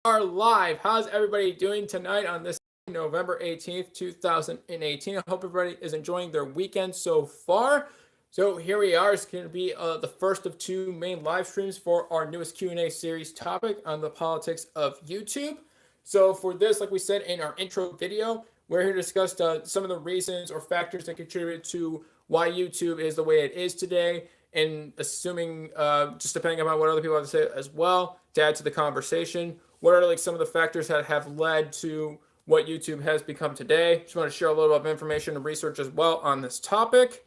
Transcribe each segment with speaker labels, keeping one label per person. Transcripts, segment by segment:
Speaker 1: are live. How's everybody doing tonight on this November 18th, 2018? I hope everybody is enjoying their weekend so far. So here we are. It's going to be the first of two main live streams for our newest Q&A series topic on the politics of YouTube. So for this, like we said in our intro video, we're here to discuss some of the reasons or factors that contribute to why YouTube is the way it is today, and assuming, just depending on what other people have to say as well, to add to the conversation, what are like some of the factors that have led to what YouTube has become today. Just want to share a little bit of information and research as well on this topic.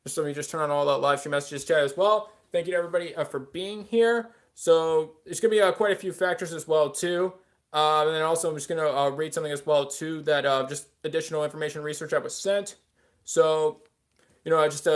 Speaker 1: Just let me just turn on all the live stream messages chat as well. Thank you to everybody for being here. So there's going to be quite a few factors as well too. And then also I'm just going to read something as well too that just additional information research that was sent. So, just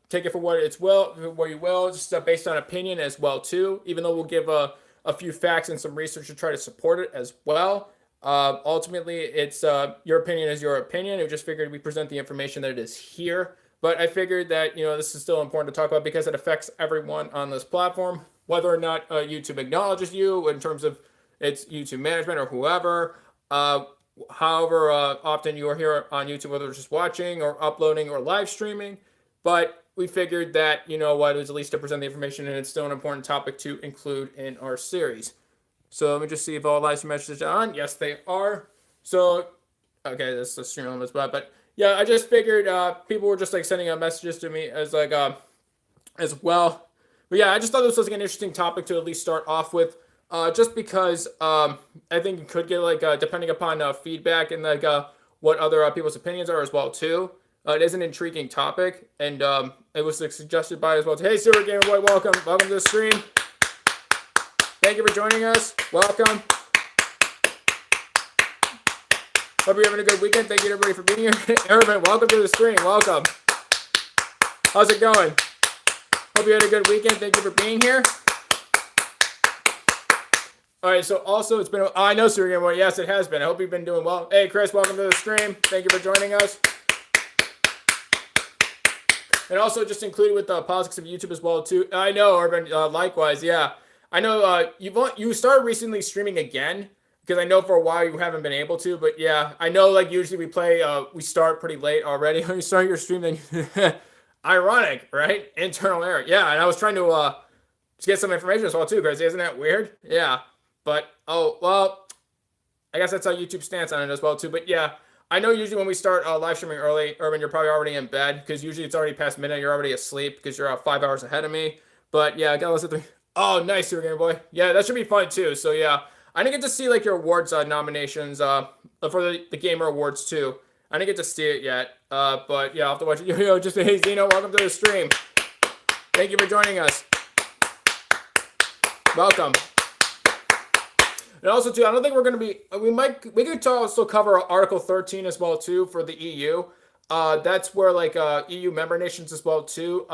Speaker 1: take it for what it's what you will, just based on opinion as well too, even though we'll give a few facts and some research to try to support it as well. Ultimately, it's your opinion is your opinion. We just figured we present the information that it is here. But I figured that, this is still important to talk about because it affects everyone on this platform, whether or not YouTube acknowledges you in terms of its YouTube management or whoever. However often you are here on YouTube, whether it's just watching or uploading or live streaming. But we figured that, it was at least to present the information, and it's still an important topic to include in our series. So let me just see if all live stream messages are on. Yes, they are. So, okay, this is a stream on this spot, but yeah, I just figured people were just like sending out messages to me as like as well. But yeah, I just thought this was like an interesting topic to at least start off with, just because I think it could get like depending upon feedback and like what other people's opinions are as well too. It is an intriguing topic, and it was like, suggested by as well. Hey, Super Gamer Boy, welcome to the stream. Thank you for joining us. Welcome. Hope you're having a good weekend. Thank you to everybody for being here. Everyone, welcome to the stream. Welcome. How's it going? Hope you had a good weekend. Thank you for being here. All right, so also it's been, I know Super Gamer Boy. Yes, it has been. I hope you've been doing well. Hey, Chris, welcome to the stream. Thank you for joining us. And also just included with the politics of YouTube as well too. I know, Urban, likewise, yeah. I know you started recently streaming again, because I know for a while you haven't been able to, but yeah, I know like usually we start pretty late already. When you start your stream, then ironic, right? Internal error. Yeah, and I was trying to just get some information as well too, crazy. Isn't that weird? Yeah. But oh well, I guess that's how YouTube stands on it as well too. But yeah, I know usually when we start live streaming early, Urban, you're probably already in bed because usually it's already past midnight. You're already asleep because you're 5 hours ahead of me. But yeah, I gotta listen to 3. Oh, nice, Super Game Boy. Yeah, that should be fun too. So yeah, I didn't get to see like your awards nominations for the Gamer Awards too. I didn't get to see it yet. But yeah, I'll have to watch it. Just hey Zeno, welcome to the stream. Thank you for joining us. Welcome. And also too, I don't think we're gonna be. We could also cover Article 13 as well too for the EU. That's where like EU member nations as well too.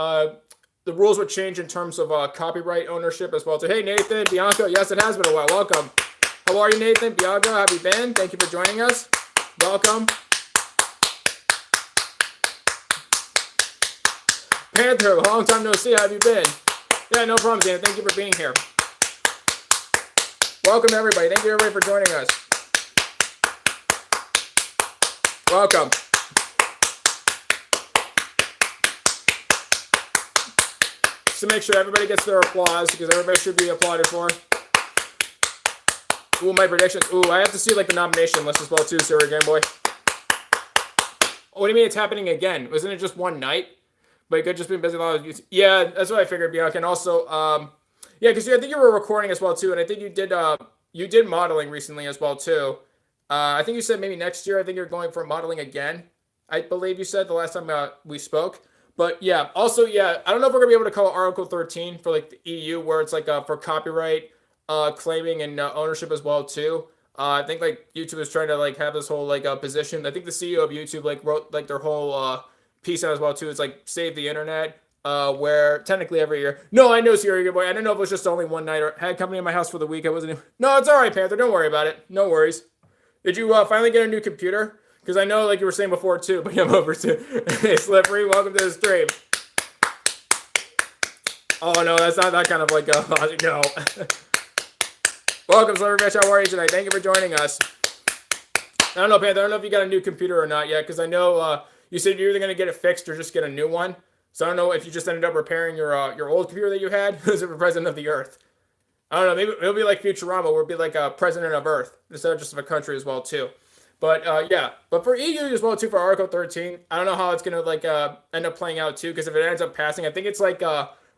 Speaker 1: The rules would change in terms of copyright ownership as well too. Hey Nathan, Bianca, yes it has been a while. Welcome. How are you, Nathan? Bianca, how have you been? Thank you for joining us. Welcome. Panther, long time no see. How have you been? Yeah, no problem, Dan. Thank you for being here. Welcome, everybody. Thank you, everybody, for joining us. Welcome. Just to make sure everybody gets their applause, because everybody should be applauded for. Ooh, my predictions. Ooh, I have to see like the nomination list as well too, Siri Game Boy. What do you mean it's happening again? Wasn't it just one night? But you could just been busy a lot of YouTube. Yeah, that's what I figured, Bianca. And also, yeah, because I think you were recording as well too, and I think you did modeling recently as well too. I think you said maybe next year. I think you're going for modeling again. I believe you said the last time we spoke. But yeah, also yeah, I don't know if we're gonna be able to call Article 13 for like the EU, where it's like for copyright claiming and ownership as well too. I think like YouTube is trying to like have this whole like position. I think the CEO of YouTube like wrote like their whole piece out as well too. It's like save the internet. Where technically every year. No, I know, Sierra, good boy. I didn't know if it was just only one night or had company in my house for the week. I wasn't. No, it's all right, Panther. Don't worry about it. No worries. Did you finally get a new computer? Because I know, like you were saying before too, but I'm over too. Hey, Slippery, welcome to the stream. Oh no, that's not that kind of like no. Welcome, Silverfish. How are you tonight? Thank you for joining us. I don't know, Panther. I don't know if you got a new computer or not yet, because I know you said you're either going to get it fixed or just get a new one. So I don't know if you just ended up repairing your old computer that you had as a president of the Earth. I don't know. Maybe it'll be like Futurama, where it'll be like a president of Earth instead of just of a country as well too. But yeah, but for EU as well too, for Article 13, I don't know how it's gonna like end up playing out too, because if it ends up passing, I think it's like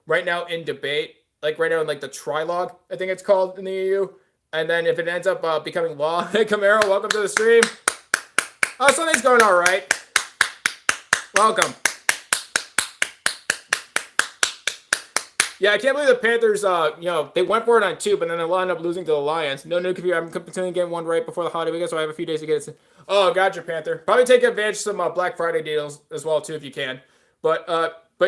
Speaker 1: right now in debate, like right now in like the trilogue, I think it's called in the EU. And then if it ends up becoming law, hey Camaro, welcome to the stream. Oh, something's going all right. Welcome. Yeah, I can't believe the Panthers, they went for it on 2, but then they wound up losing to the Lions. No new computer. I'm continuing getting one right before the holiday weekend, so I have a few days to get it. Oh, gotcha, Panther. Probably take advantage of some Black Friday deals as well, too, if you can. But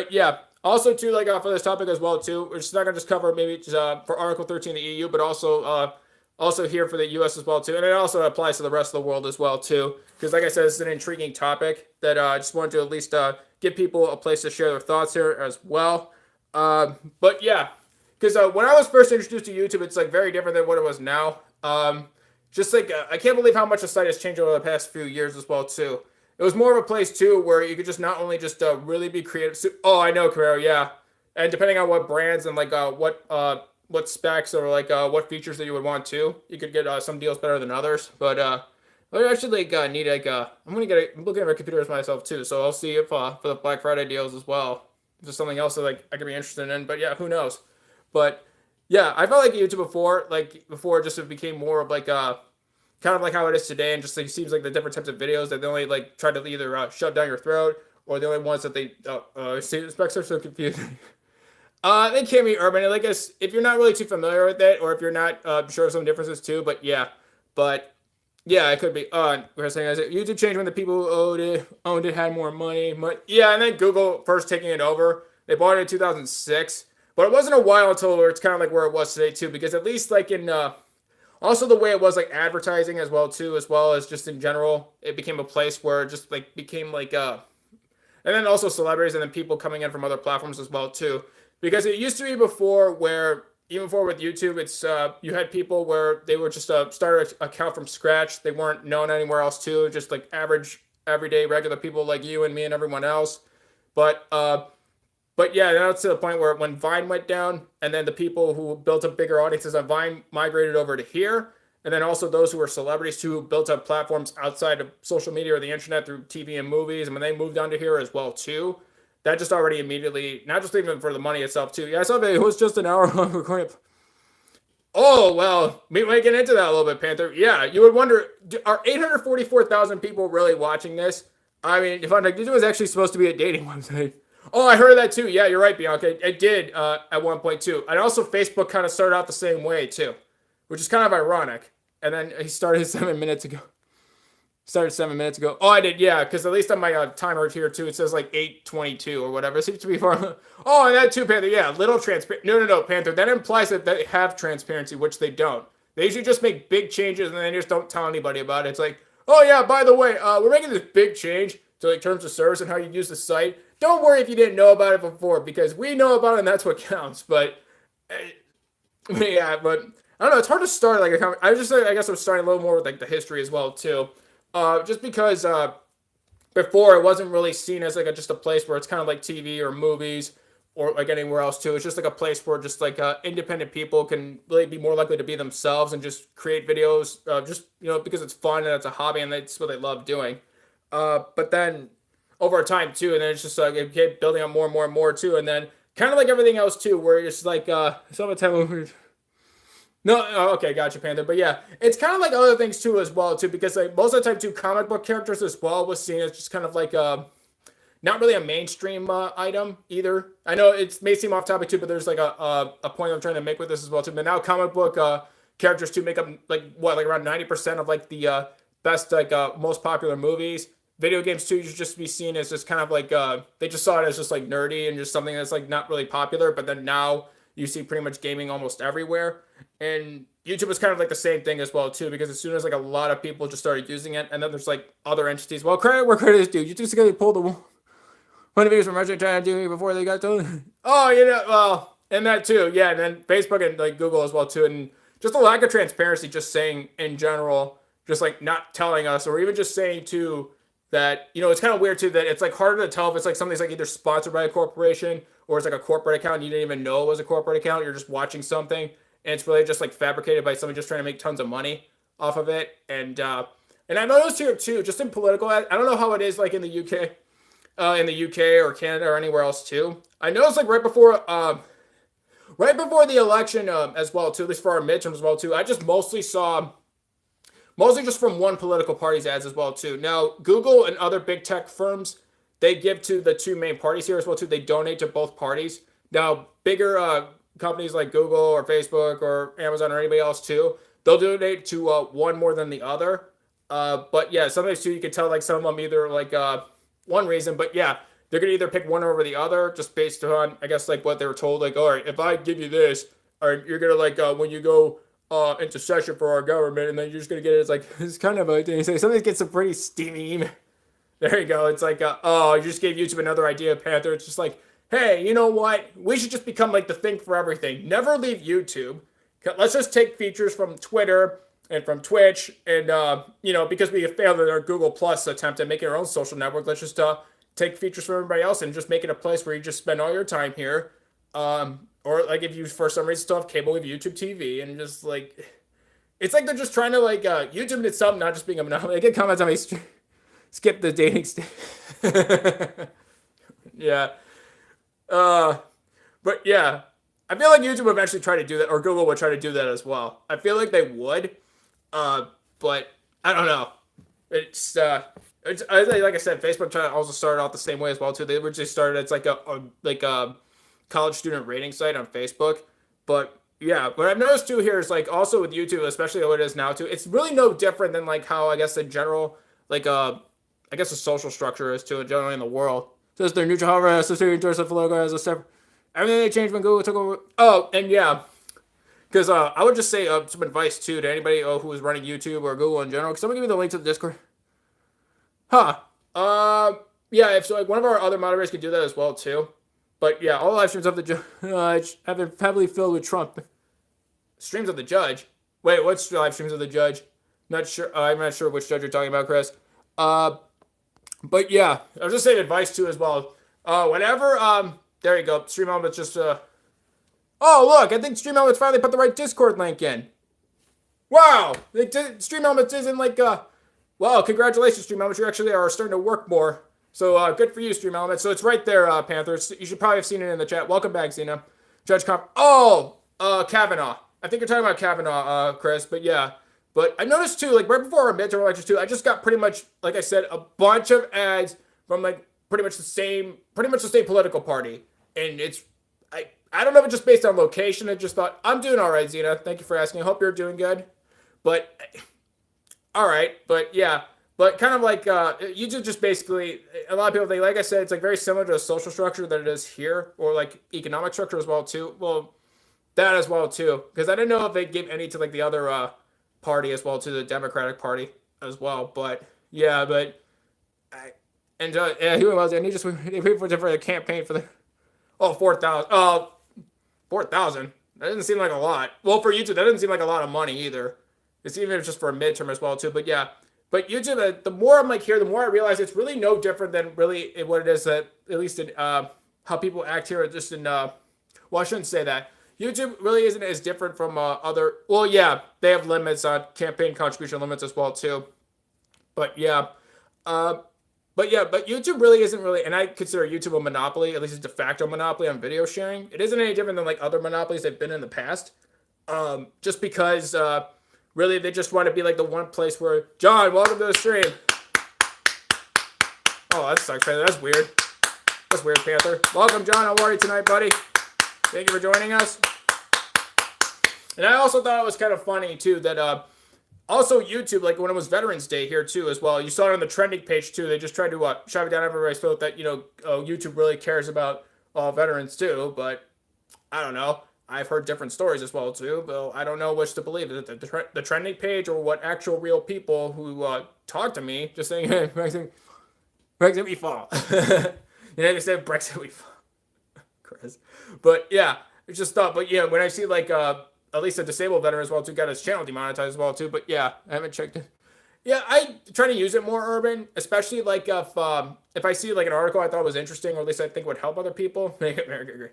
Speaker 1: yeah. Also, too, like for this topic as well, too, we're just not going to just cover maybe just, for Article 13 in the EU, but also here for the U.S. as well, too. And it also applies to the rest of the world as well, too. Because, like I said, it's an intriguing topic that I just wanted to at least give people a place to share their thoughts here as well. But yeah, because when I was first introduced to YouTube, it's like very different than what it was now. Just like I can't believe how much the site has changed over the past few years as well too. It was more of a place too where you could just not only just really be creative. Oh, I know, Carrero, yeah. And depending on what brands and like what specs or like what features that you would want to, you could get some deals better than others. But I actually like need like I'm looking at my computers myself too, so I'll see if for the Black Friday deals as well. Just something else that like I could be interested in, but yeah, who knows? But yeah, I felt like YouTube before it just became more of like kind of like how it is today, and just like seems like the different types of videos that they only like try to either shove down your throat, or the only ones that they specs are so confusing. They can be urban, and I guess if you're not really too familiar with it, or if you're not sure of some differences too, but yeah, it could be. We're saying YouTube changed when the people who owned it had more money. Yeah, and then Google first taking it over. They bought it in 2006, but it wasn't a while until it's kind of like where it was today too. Because at least like in also the way it was like advertising as well too, as well as just in general, it became a place where it just like became like and then also celebrities and then people coming in from other platforms as well too. Because it used to be before where even before with YouTube, it's you had people where they would just start an account from scratch. They weren't known anywhere else too, just like average, everyday, regular people like you and me and everyone else. But yeah, now it's to the point where when Vine went down, and then the people who built up bigger audiences on Vine migrated over to here, and then also those who were celebrities who built up platforms outside of social media or the internet through TV and movies, and when they moved onto here as well too. That just already immediately, not just even for the money itself too. Yeah, I saw that it was just an hour long recording. Oh, well, we might get into that a little bit, Panther. Yeah, you would wonder, are 844,000 people really watching this? I mean, if I'm like, this was actually supposed to be a dating website. Oh, I heard that too. Yeah, you're right, Bianca. It did at one point too. And also Facebook kind of started out the same way too, which is kind of ironic. And then he started 7 minutes ago. Started 7 minutes ago. Oh, I did, yeah, because at least on my timer here, too, it says like 8:22 or whatever. It seems to be far. Oh, and that too, Panther, yeah, little transparent. No, Panther, that implies that they have transparency, which they don't. They usually just make big changes and then they just don't tell anybody about it. It's like, oh, yeah, by the way, we're making this big change to like terms of service and how you use the site. Don't worry if you didn't know about it before, because we know about it and that's what counts. But, yeah, but I don't know, it's hard to start like a I guess I'm starting a little more with like the history as well, too. Just because before it wasn't really seen as like just a place where it's kind of like TV or movies or like anywhere else too. It's just like a place where just like independent people can really be more likely to be themselves and just create videos just, because it's fun and it's a hobby and that's what they love doing. But then over time too, and then it's just like it kept building up more and more and more too. And then kind of like everything else too, where it's like some of the time no, okay, gotcha, Panther. But yeah, it's kind of like other things too as well too, because like most of the time too, comic book characters as well was seen as just kind of like not really a mainstream item either. I know it may seem off topic too, but there's like a point I'm trying to make with this as well too. But now comic book characters too make up like around 90% of like the best like most popular movies. Video games too should just be seen as just kind of like they just saw it as just like nerdy and just something that's like not really popular. But then now you see pretty much gaming almost everywhere. And YouTube is kind of like the same thing as well too, because as soon as like a lot of people just started using it, and then there's like other entities. Well, credit where credit is due. You just gotta pull the one of the videos from Russia trying to do before they got told. Oh, well, and that too, yeah. And then Facebook and like Google as well too, and just a lack of transparency, just saying in general, just like not telling us, or even just saying too that, it's kind of weird too that it's like harder to tell if it's like something's like either sponsored by a corporation or it's like a corporate account and you didn't even know it was a corporate account. You're just watching something and it's really just like fabricated by somebody just trying to make tons of money off of it. And I noticed here too, just in political, I don't know how it is like in the UK, or Canada or anywhere else too. I noticed like right before the election as well too, at least for our midterms as well too. I just mostly saw mostly just from one political party's ads as well too. Now Google and other big tech firms, they give to the two main parties here as well too. They donate to both parties. Now bigger companies like Google or Facebook or Amazon or anybody else too, they'll donate to one more than the other. But yeah, sometimes too you can tell like some of them either like one reason, but yeah, they're gonna either pick one over the other just based on I guess like what they were told. Like, all right, if I give you this, or you're gonna like when you go into session for our government, and then you're just gonna get it. It's like it's kind of a thing. Sometimes get some pretty steamy. There you go. It's like oh, you just gave YouTube another idea, Panther. It's just like, hey, you know what? We should just become like the thing for everything. Never leave YouTube. Let's just take features from Twitter and from Twitch, and because we have failed in our Google Plus attempt at making our own social network, let's just take features from everybody else and just make it a place where you just spend all your time here. Or like if you for some reason still have cable with YouTube TV, and just like it's like they're just trying to like YouTube in itself not just being a monopoly. I get comments on me skip the dating stage. Yeah. But yeah, I feel like YouTube would eventually try to do that, or Google would try to do that as well. I feel like they would, but I don't know. It's like I said, Facebook also started out the same way as well too. They originally started it's like a college student rating site on Facebook, but yeah. What I've noticed too here is like also with YouTube, especially what it is now too. It's really no different than like how I guess the general like I guess the social structure is too generally in the world. Says their neutral, however, associated with the logo as a step. Everything they changed when Google took over. Oh, and yeah, because I would just say some advice too to anybody who is running YouTube or Google in general. Can someone give me the link to the Discord? Huh. Yeah. If so, like one of our other moderators could do that as well too. But yeah, all live streams of the judge have been heavily filled with Trump. Streams of the judge. Wait, what's live streams of the judge? Not sure. I'm not sure which judge you're talking about, Chris. But yeah, I was just saying advice too as well. Whenever there you go. Stream Elements just oh look, I think Stream Elements finally put the right Discord link in. Wow, Stream Elements isn't like wow, congratulations, Stream Elements. You actually are starting to work more. So good for you, Stream Elements. So it's right there, Panther. You should probably have seen it in the chat. Welcome back, Xena. Judge Comp. Oh, Kavanaugh. I think you're talking about Kavanaugh, Chris. But yeah. But I noticed too, like right before our midterm elections too, I just got pretty much, like I said, a bunch of ads from like pretty much the same political party. And I don't know if it's just based on location. I just thought, I'm doing all right, Xena. Thank you for asking. I hope you're doing good. But all right. But yeah. But kind of like YouTube just basically, a lot of people think, like I said, it's like very similar to a social structure that it is here, or like economic structure as well too. Well, that as well too, because I didn't know if they give any to like the other party as well, to the Democratic Party as well. But yeah, but yeah, who was it? And he just waited for a campaign for the 4,000. 4,000. That doesn't seem like a lot. Well, for YouTube, that doesn't seem like a lot of money either. It's even if it's just for a midterm as well too. But yeah. But YouTube, the more I'm like here, the more I realize it's really no different than really what it is that at least in how people act here, just in well, I shouldn't say that. YouTube really isn't as different from other. Well, yeah, they have limits on campaign contribution limits as well too. But yeah, but YouTube really isn't really, and I consider YouTube a monopoly, at least a de facto monopoly on video sharing. It isn't any different than like other monopolies they've been in the past. Just because. Really, they just want to be like the one place where, John, welcome to the stream. Oh, that sucks, Panther. That's weird. That's weird, Panther. Welcome, John. How are you tonight, buddy? Thank you for joining us. And I also thought it was kind of funny, too, that also YouTube, like when it was Veterans Day here, too, as well. You saw it on the trending page, too. They just tried to shove it down everybody's throat that, YouTube really cares about veterans, too. But I don't know. I've heard different stories as well too, but I don't know which to believe. The trending page or what actual real people who talk to me just saying, hey, Brexit we fall. They said Brexit we fall. Chris. But yeah, it's just thought. But yeah, when I see like at least a disabled veteran as well too got his channel demonetized as well too. But yeah, I haven't checked it. Yeah, I try to use it more, Urban, especially like if I see like an article I thought was interesting, or at least I think would help other people. Well,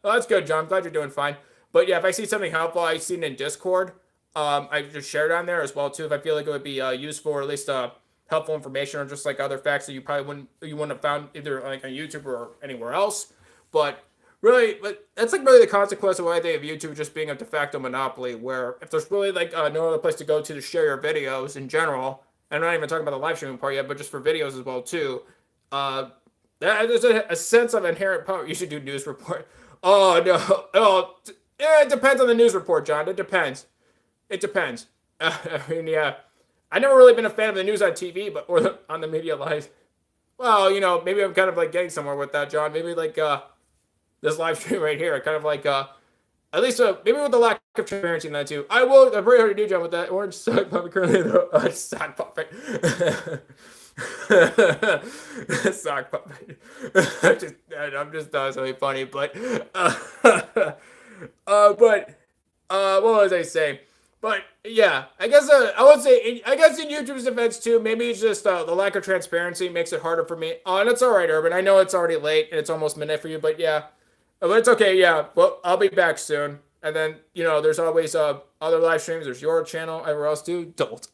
Speaker 1: that's good, John. I'm glad you're doing fine. But yeah, if I see something helpful, I see it in Discord. I just share it on there as well too. If I feel like it would be useful, or at least helpful information, or just like other facts that you wouldn't have found either like on YouTube or anywhere else. But really, but that's like really the consequence of what I think of YouTube just being a de facto monopoly, where if there's really like no other place to go to share your videos in general, and I'm not even talking about the live streaming part yet, but just for videos as well too, there's a sense of inherent power. You should do news report. Oh no, yeah, it depends on the news report, John. It depends. It depends. I mean, yeah, I've never really been a fan of the news on TV, but or on the media live. Well, maybe I'm kind of like getting somewhere with that, John. Maybe like this live stream right here, kind of like at least maybe with the lack of transparency in that too. I'm pretty hard to do, John, with that orange sock puppet currently the sock puppet. Sock puppet. I'm just something funny, but what was I saying? But yeah, I guess I would say I guess in YouTube's defense too, maybe it's just the lack of transparency makes it harder for me. And it's all right, Urban. I know it's already late and it's almost midnight for you, but yeah. But it's okay, yeah. Well, I'll be back soon. And then, there's always other live streams. There's your channel. Everywhere else, do. Don't.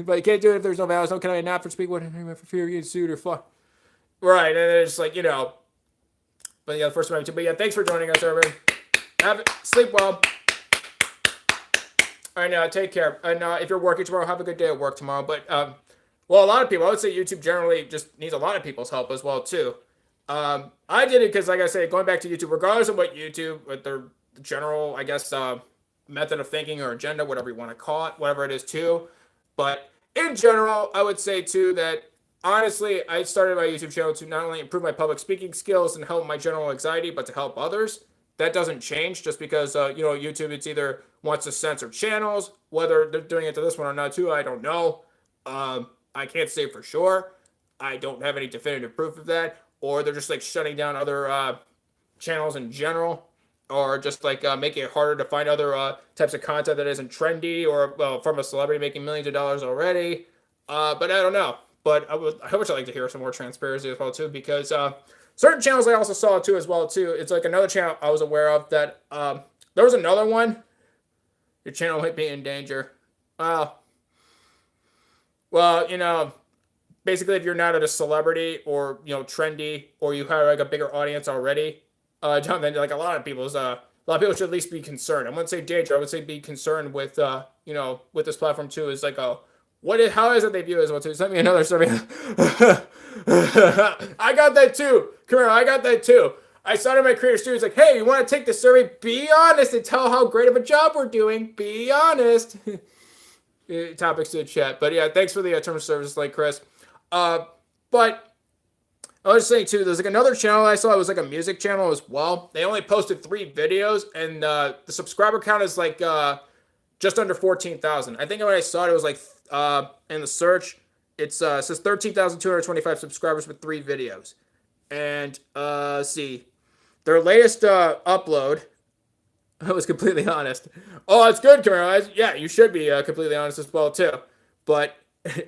Speaker 1: But you can't do it if there's no values. No, can I not for speak what for fear you get sued or fuck. Right, and it's like, But yeah, the first time too. But yeah, thanks for joining us, Urban. Sleep well. All right, now take care. And if you're working tomorrow, have a good day at work tomorrow. But well, a lot of people, I would say YouTube generally just needs a lot of people's help as well too. I did it because, like I say, going back to YouTube, regardless of what YouTube, with their general, I guess, method of thinking or agenda, whatever you want to call it, whatever it is too. But in general, I would say too that honestly, I started my YouTube channel to not only improve my public speaking skills and help my general anxiety, but to help others. That doesn't change just because, YouTube, it's either wants to censor channels, whether they're doing it to this one or not too, I don't know. I can't say for sure. I don't have any definitive proof of that. Or they're just like shutting down other channels in general, or just like making it harder to find other types of content that isn't trendy, or from a celebrity making millions of dollars already. But I don't know. But I would like to hear some more transparency as well too, because certain channels I also saw too as well too. It's like another channel I was aware of that there was another one. Your channel might be in danger. Well, basically, if you're not a celebrity or trendy, or you have like a bigger audience already, John, then like a lot of people should at least be concerned. I wouldn't say danger. I would say be concerned with with this platform too. Is like how is it they view it as well too? Send me another survey. I got that too. Come here, I got that too. I started my creator studio. It's like, hey, you want to take the survey? Be honest and tell how great of a job we're doing. Be honest. Topics to the chat. But yeah, thanks for the terms of service, like Chris. But I was saying too, there's like another channel I saw. It was like a music channel as well. They only posted 3 videos, and the subscriber count is like just under 14,000. I think when I saw it, it was like in the search, it says 13,225 subscribers with 3 videos. And let's see, their latest upload. I was completely honest. Oh, it's good, Camaro. Yeah, you should be completely honest as well too. But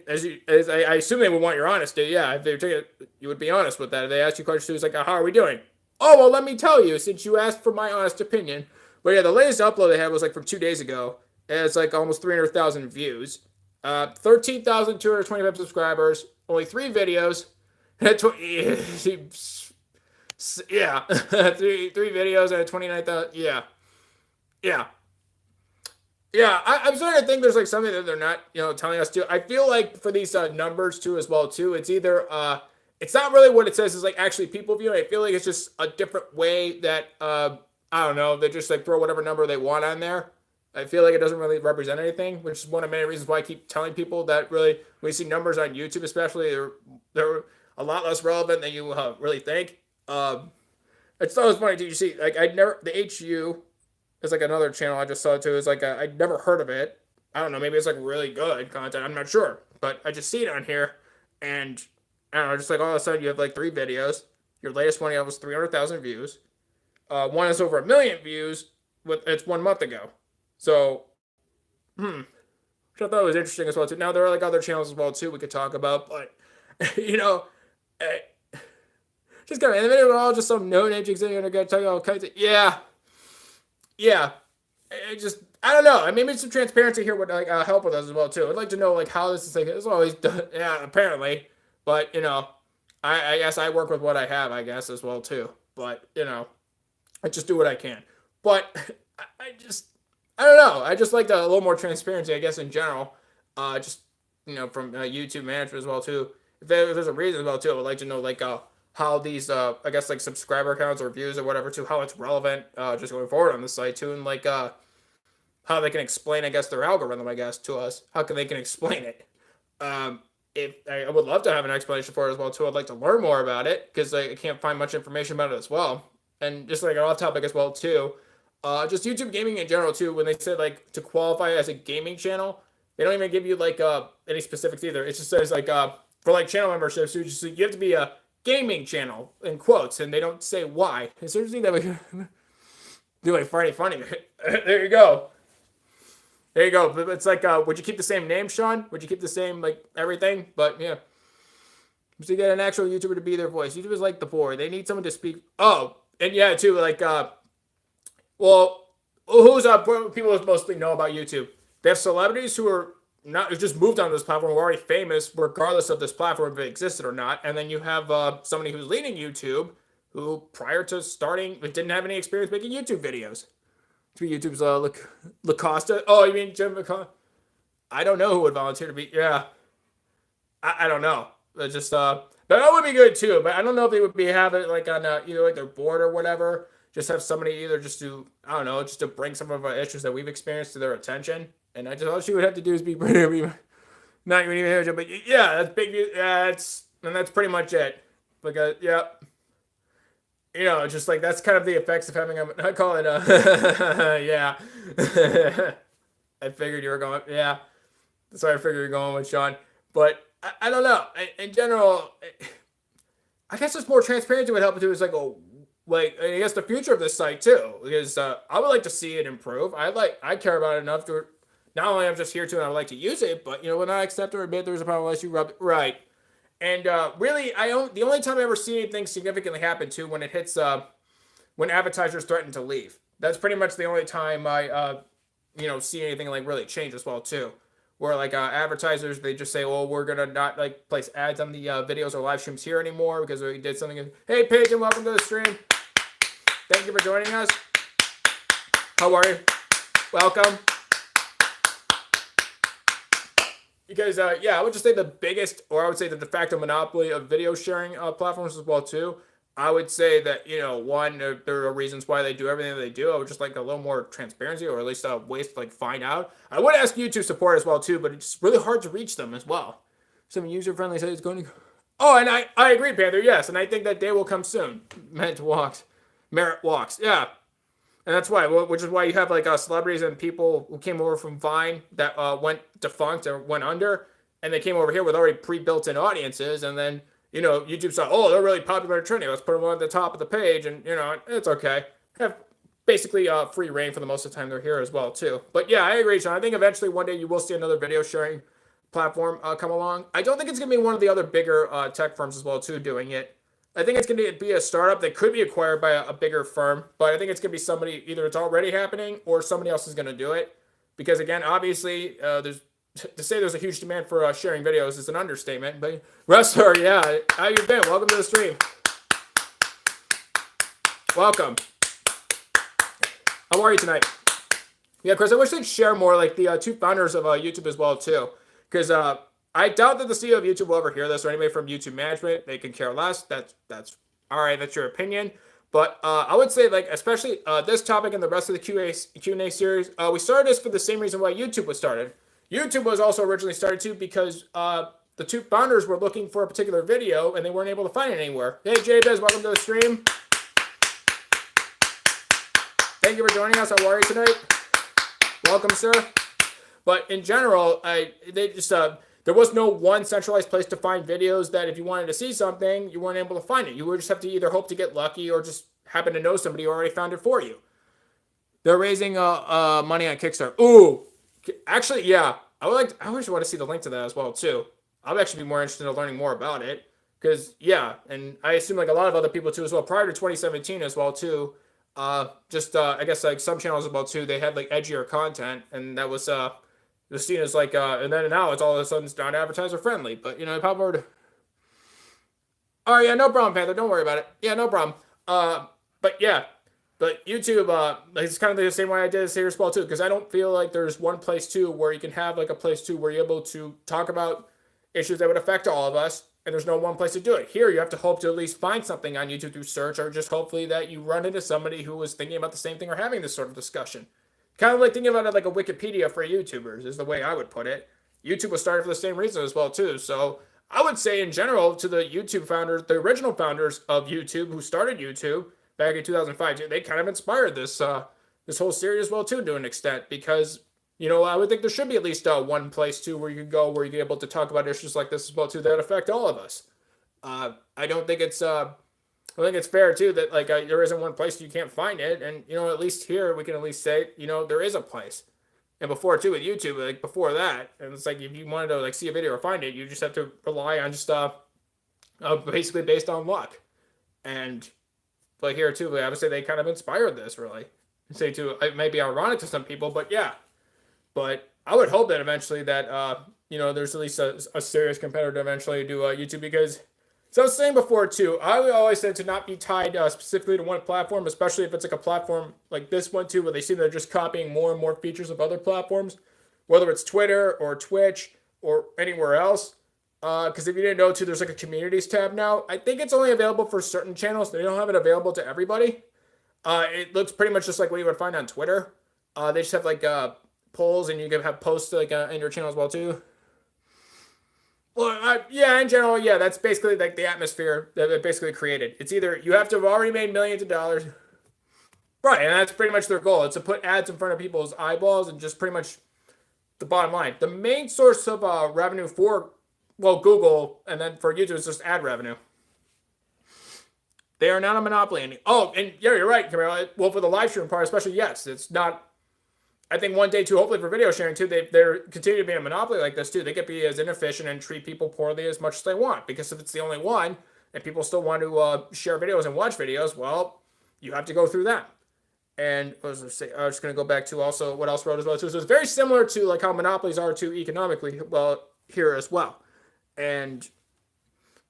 Speaker 1: as I assume they would want your honesty. Yeah, if they took it, you would be honest with that. If they asked you questions, it's like, how are we doing? Oh, well, let me tell you, since you asked for my honest opinion. But yeah, the latest upload they had was like from 2 days ago. And it's like almost 300,000 views. 13,225 subscribers. Only 3 videos. Yeah, three videos and 29,000. Yeah. I'm starting to think there's like something that they're not, telling us to. I feel like for these numbers too, as well too, it's either it's not really what it says is like actually people view it. I feel like it's just a different way that I don't know. They just like throw whatever number they want on there. I feel like it doesn't really represent anything, which is one of many reasons why I keep telling people that really when you see numbers on YouTube, especially, they're a lot less relevant than you really think. It's always funny too. You see, like the HU. It's like another channel I just saw too. It's like I'd never heard of it. I don't know. Maybe it's like really good content. I'm not sure, but I just see it on here, and I don't know. Just like all of a sudden you have like 3 videos. Your latest one you have was 300,000 views. One is over 1 million views, it's 1 month ago. So, which I thought was interesting as well too. Now there are like other channels as well too we could talk about, but you know, eh, just kind of, and then we're all just some no name sitting there going to tell you all kinds of, yeah. I don't know. I mean, maybe some transparency here would like help with us as well too. I'd like to know like how this is like. It's always done, yeah, apparently, but I guess I work with what I have, I guess as well too. But I just do what I can. But I don't know. I just like a little more transparency, I guess, in general. Just from YouTube management as well too. If there's a reason as well too, I would like to know like how these I guess like subscriber counts or views or whatever too, how it's relevant just going forward on the site too, and like how they can explain I guess their algorithm I guess to us. How can they can explain it? If I would love to have an explanation for it as well too. I'd like to learn more about it because I can't find much information about it as well. And just like an off topic as well too. Just YouTube gaming in general too. When they said like to qualify as a gaming channel, they don't even give you like any specifics either. It just says like for like channel memberships, you have to be a gaming channel in quotes, and they don't say why. Is there anything that we do like funny? There you go. There you go. But it's like, would you keep the same name, Sean? Would you keep the same like everything? But yeah. So you get an actual YouTuber to be their voice. YouTubers like the poor. They need someone to speak. Oh, and yeah, too. Like, well, who's people mostly know about YouTube? They have celebrities who are not who just moved on this platform, who are already famous, regardless of this platform if it existed or not. And then you have somebody who's leading YouTube, who prior to starting didn't have any experience making YouTube videos. YouTube's Lacosta. Oh, you mean Jim McCall? I don't know who would volunteer to be. Yeah, I don't know. Just but that would be good too. But I don't know if they would be having like on either like their board or whatever. Just have somebody either just to I don't know, just to bring some of our issues that we've experienced to their attention. And I just all she would have to do is be not even here. But yeah, that's big. Yeah, that's pretty much it. Like yeah. Just like that's kind of the effects of having I call it yeah. I figured you were going, yeah. That's why I figured you were going with Sean. But I don't know. In general, I guess just more transparency would help too. Is like I guess the future of this site too, because I would like to see it improve. I care about it enough to not only I'm just here to and I would like to use it, but when I accept or admit there's a problem unless you rub it right. And really, the only time I ever see anything significantly happen to when it hits when advertisers threaten to leave. That's pretty much the only time I see anything like really change as well too. Where like advertisers they just say, well, we're gonna not like place ads on the videos or live streams here anymore because we did something. Hey, Paige, and welcome to the stream. Thank you for joining us. How are you? Welcome. Because, I would just say the biggest, or I would say the de facto monopoly of video sharing platforms as well, too. I would say that, one, there are reasons why they do everything that they do. I would just like a little more transparency or at least ways to, like, find out. I would ask YouTube support as well, too, but it's really hard to reach them as well. Some user-friendly site is going to... Oh, and I agree, Panther, yes, and I think that day will come soon. Merit walks, yeah. And that's why, which is why you have like celebrities and people who came over from Vine that went defunct or went under, and they came over here with already pre-built-in audiences, and then YouTube saw, oh, they're really popular and trendy. Let's put them on the top of the page, and it's okay. Have basically free reign for the most of the time they're here as well too. But yeah, I agree, Sean. I think eventually one day you will see another video sharing platform come along. I don't think it's gonna be one of the other bigger tech firms as well too doing it. I think it's going to be a startup that could be acquired by a bigger firm, but I think it's going to be somebody, either it's already happening or somebody else is going to do it. Because again, obviously, to say there's a huge demand for sharing videos is an understatement. But Wrestler, yeah, how you been? Welcome to the stream. Welcome. How are you tonight? Yeah, Chris, I wish they'd share more, like the two founders of YouTube as well too, because I doubt that the CEO of YouTube will ever hear this or anybody from YouTube management. They can care less. That's all right. That's your opinion. But I would say, like, especially this topic and the rest of the Q&A series, we started this for the same reason why YouTube was started. YouTube was also originally started too because the two founders were looking for a particular video and they weren't able to find it anywhere. Hey, Jabez, welcome to the stream. Thank you for joining us. How are you tonight? Welcome, sir. But in general, there was no one centralized place to find videos that if you wanted to see something, you weren't able to find it. You would just have to either hope to get lucky or just happen to know somebody who already found it for you. They're raising money on Kickstarter. Ooh, actually, yeah. I wish want to see the link to that as well too. I'd actually be more interested in learning more about it because yeah, and I assume like a lot of other people too as well. Prior to 2017 as well too. I guess like some channels as well too. They had like edgier content, and that was seen as like and then now it's all of a sudden it's not advertiser friendly. But you know, probably. Oh yeah, no problem, Panther. Don't worry about it. Yeah, no problem. But yeah, but YouTube, like, it's kind of the same way I did this here as well too, because I don't feel like there's one place too where you can have like a place too where you're able to talk about issues that would affect all of us, and there's no one place to do it. Here, you have to hope to at least find something on YouTube through search, or just hopefully that you run into somebody who was thinking about the same thing or having this sort of discussion. Kind of like thinking about it like a Wikipedia for YouTubers is the way I would put it. YouTube was started for the same reason as well too, so I would say in general to the YouTube founders, the original founders of YouTube who started YouTube back in 2005, they kind of inspired this whole series as well too to an extent because you know I would think there should be at least one place too where you can go where you're able to talk about issues like this as well too that affect all of us. I don't think it's I think it's fair too that like there isn't one place you can't find it, and you know at least here we can at least say you know there is a place. And before too with YouTube, like before that, and it's like if you wanted to like see a video or find it, you just have to rely on just basically based on luck. And like here too, I would say they kind of inspired this really. Say too, it may be ironic to some people, but yeah. But I would hope that eventually that you know there's at least a serious competitor eventually to YouTube because so I was saying before too, I always said to not be tied specifically to one platform, especially if it's like a platform like this one too, where they seem they're just copying more and more features of other platforms, whether it's Twitter or Twitch or anywhere else. Because if you didn't know too, there's like a communities tab now. I think it's only available for certain channels. They don't have it available to everybody. It looks pretty much just like what you would find on Twitter. They just have like polls, and you can have posts like in your channel as well too. Well, yeah, in general, yeah, that's basically like the atmosphere that it basically created. It's either you have to have already made millions of dollars, right, and that's pretty much their goal. It's to put ads in front of people's eyeballs and just pretty much the bottom line. The main source of revenue for, well, Google and then for YouTube is just ad revenue. They are not a monopoly. Oh, and yeah, you're right, Camille. Well, for the live stream part, especially, yes, it's not. I think one day too, hopefully for video sharing too, they're continue to be a monopoly like this too. They could be as inefficient and treat people poorly as much as they want. Because if it's the only one and people still want to share videos and watch videos, well, you have to go through that. And I was just going to go back to also what else wrote as well too. So it's very similar to like how monopolies are too economically well here as well. And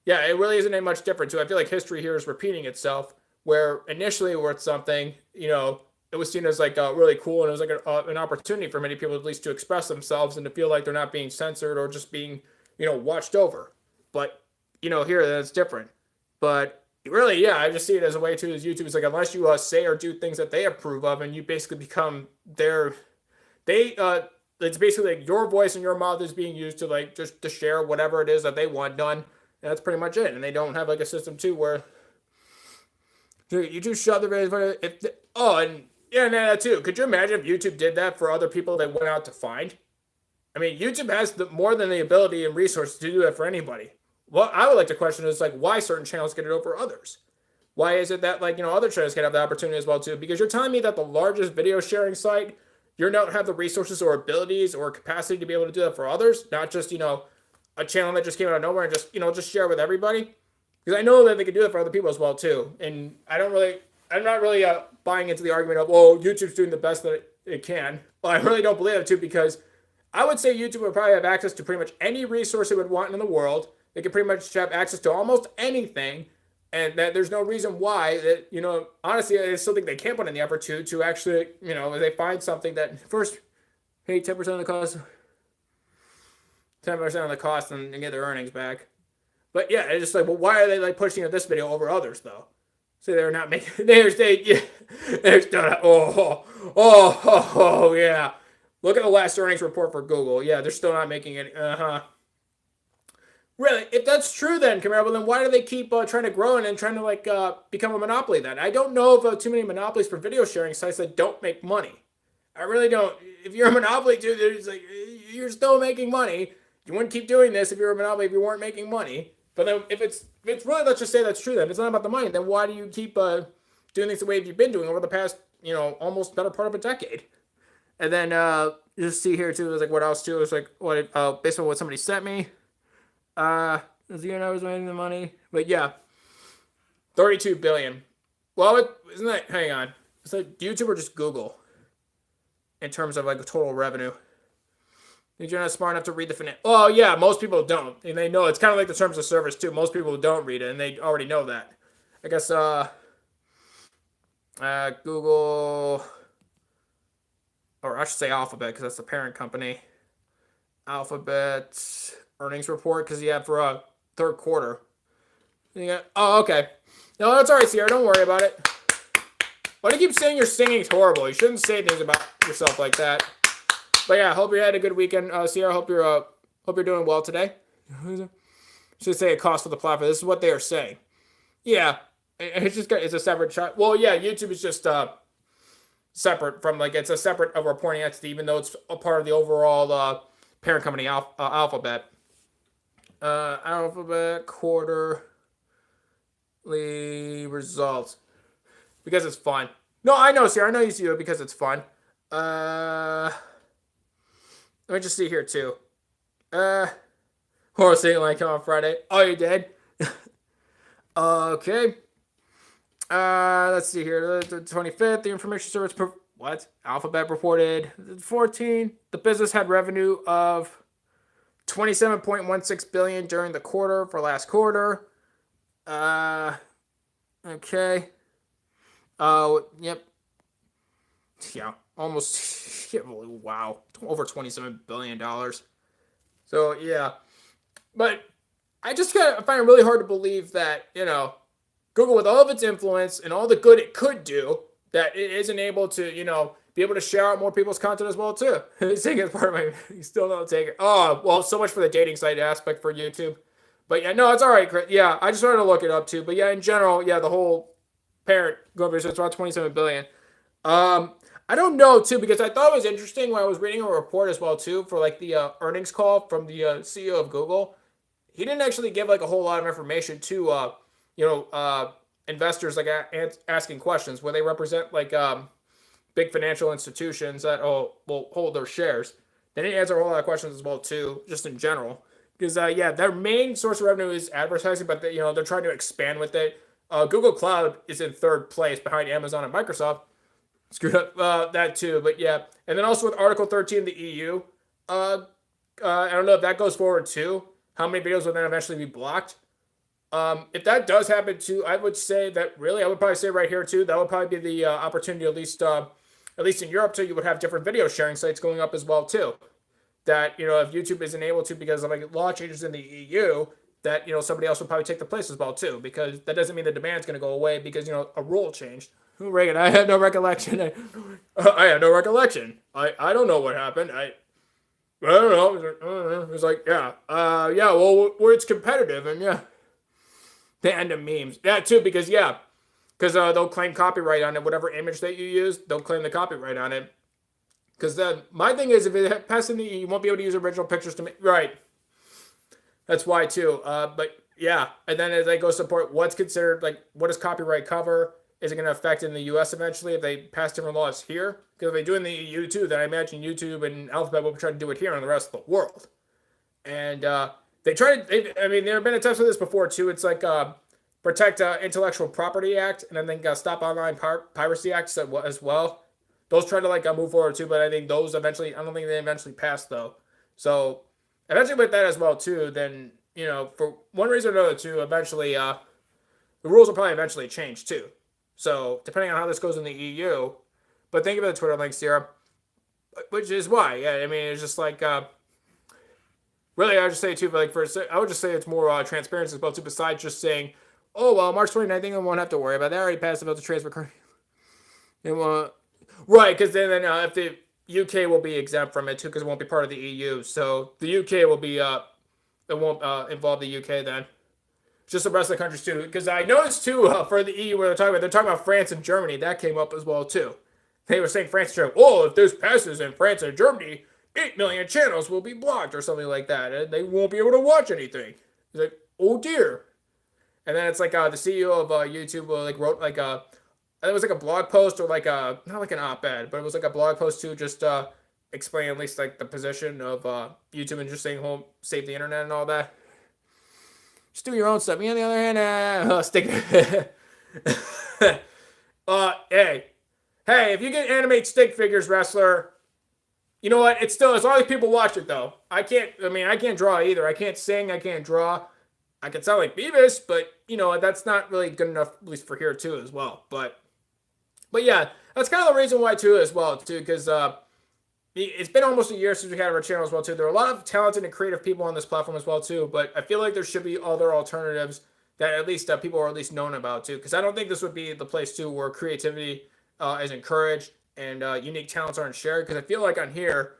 Speaker 1: yeah, it really isn't any much different too. I feel like history here is repeating itself. Where initially worth something, you know, it was seen as like really cool, and it was like an opportunity for many people at least to express themselves and to feel like they're not being censored or just being, you know, watched over. But you know, here that's different. But really, yeah, I just see it as a way to as YouTube. It's like unless you say or do things that they approve of, and you basically become it's basically like your voice and your mouth is being used to like just to share whatever it is that they want done. And that's pretty much it. And they don't have like a system too where you just shut the videos. And yeah, that too. Could you imagine if YouTube did that for other people they went out to find? I mean, YouTube has more than the ability and resources to do that for anybody. What I would like to question is like why certain channels get it over others. Why is it that like, you know, other channels can have the opportunity as well too? Because you're telling me that the largest video sharing site, you don't have the resources or abilities or capacity to be able to do that for others, not just, you know, a channel that just came out of nowhere and just, you know, just share with everybody. Because I know that they can do that for other people as well too. And I'm not really buying into the argument of, well, YouTube's doing the best that it can. Well, I really don't believe that too, because I would say YouTube would probably have access to pretty much any resource it would want in the world. They could pretty much have access to almost anything, and that there's no reason why that, you know, honestly, I still think they can put in the effort to actually, you know, if they find something that first, hey, 10% of the cost, 10% of the cost and get their earnings back. But yeah, it's just like, well, why are they like pushing this video over others though? So they're not making, they're still not, yeah. Look at the last earnings report for Google. Yeah, they're still not making it. Really, if that's true, then Camaro, then why do they keep trying to grow and trying to like become a monopoly? Then I don't know of too many monopolies for video sharing sites that don't make money. I really don't. If you're a monopoly, dude, there's like you're still making money. You wouldn't keep doing this if you're a monopoly if you weren't making money. But then if it's really, let's just say that's true. Then if it's not about the money, then why do you keep doing things the way you've been doing over the past almost better part of a decade. And then just see here too, it was like what else too? It was like what based on what somebody sent me. The year I was making the money. But yeah, 32 billion. Well, isn't that hang on. It's like YouTube or just Google in terms of like the total revenue. You're not smart enough to read the finance. Oh yeah, most people don't. And they know it's kind of like the terms of service too. Most people don't read it and they already know that. I guess Google, or I should say Alphabet because that's the parent company. Alphabet earnings report because for third quarter. Oh, okay. No, that's all right, Sierra. Don't worry about it. Why do you keep saying your singing's horrible? You shouldn't say things about yourself like that. But yeah, hope you had a good weekend, Sierra. Hope you're doing well today. Should say a cost for the platform. This is what they are saying. Yeah, it's a separate shot. Well, yeah, YouTube is just separate from it's a separate reporting entity, even though it's a part of the overall parent company Alphabet. Alphabet quarterly results because it's fun. No, I know, Sierra. I know you see it because it's fun. Let me just see here too. Horse ain't like on Friday. Oh, you did? Okay. Let's see here. The 25th, the information service. What? Alphabet reported 14. The business had revenue of 27.16 billion during the quarter for last quarter. Okay. Yep. Yeah, almost. Wow, over $27 billion. So yeah, but I just find it really hard to believe that Google, with all of its influence and all the good it could do, that it isn't able to be able to share out more people's content as well too. He's taking it part of my. You still don't take it. Oh well, so much for the dating site aspect for YouTube. But yeah, no, it's all right, Chris. Yeah, I just wanted to look it up too. But yeah, in general, yeah, the whole parent going so it's around 27 billion. I don't know too because I thought it was interesting when I was reading a report as well too for the earnings call from the CEO of Google. He didn't actually give a whole lot of information to investors asking questions where they represent big financial institutions that will hold their shares. They didn't answer a whole lot of questions as well too, just in general. Because their main source of revenue is advertising, but they're trying to expand with it. Google Cloud is in third place behind Amazon and Microsoft. Screwed up that too, but yeah. And then also with Article 13 in the EU, I don't know if that goes forward too. How many videos will then eventually be blocked? If that does happen too, I would say that really, I would probably say right here too, that would probably be the opportunity at least in Europe too, you would have different video sharing sites going up as well too. That, if YouTube isn't able to because of law changes in the EU, that, somebody else will probably take the place as well too, because that doesn't mean the demand's going to go away because, a rule changed. Reagan, I had no recollection. I had no recollection. I don't know what happened. I don't know. It was well, where it's competitive, and yeah. The end of memes. Yeah, too, because they'll claim copyright on it. Whatever image that you use, they'll claim the copyright on it. Because my thing is, if it passes in the EU, you won't be able to use original pictures to make. Right. That's why, too. But, yeah. And then as they go support what's considered, what does copyright cover? Is it going to affect in the U.S. eventually if they pass different laws here? Because if they do in the EU, too, then I imagine YouTube and Alphabet will try to do it here in the rest of the world. And there have been attempts of this before, too. It's Protect Intellectual Property Act, and then Stop Online Piracy Act as well. Those try to move forward too, but I think those eventually, I don't think they eventually pass though. So eventually with that as well too, then for one reason or another too, eventually the rules will probably eventually change too. So depending on how this goes in the EU, but thank you for the Twitter links, Sierra. Which is why, yeah, I mean it's just really I would just say too, but I would just say it's more transparency as well too. Besides just saying, oh well, March 29th, I think I won't have to worry about that. I already passed about the transfer currency. Right, because then if the UK will be exempt from it too, because it won't be part of the EU. So the UK will be it won't involve the UK then. Just the rest of the countries too, because I noticed too for the EU where they're talking about France and Germany. That came up as well too. They were saying France and Germany. Oh, if this passes in France and Germany, 8 million channels will be blocked or something like that, and they won't be able to watch anything. It's oh dear. And then it's the CEO of YouTube wrote it was like a blog post or like a not like an op-ed, but it was like a blog post too, just explain at least like the position of YouTube and just saying home save the internet and all that. Just do your own stuff. Me on the other hand, stick. Hey, if you can animate stick figures, wrestler, you know what? It's still as long as people watch it though. I can't draw either. I can't sing. I can't draw. I can sound like Beavis, but you know that's not really good enough, at least for here too as well. But yeah, that's kind of the reason why too as well too, because it's been almost a year since we had our channel as well too. There are a lot of talented and creative people on this platform as well too, but I feel like there should be other alternatives that at least people are at least known about too, because I don't think this would be the place too where creativity is encouraged and unique talents aren't shared. Because I feel like on here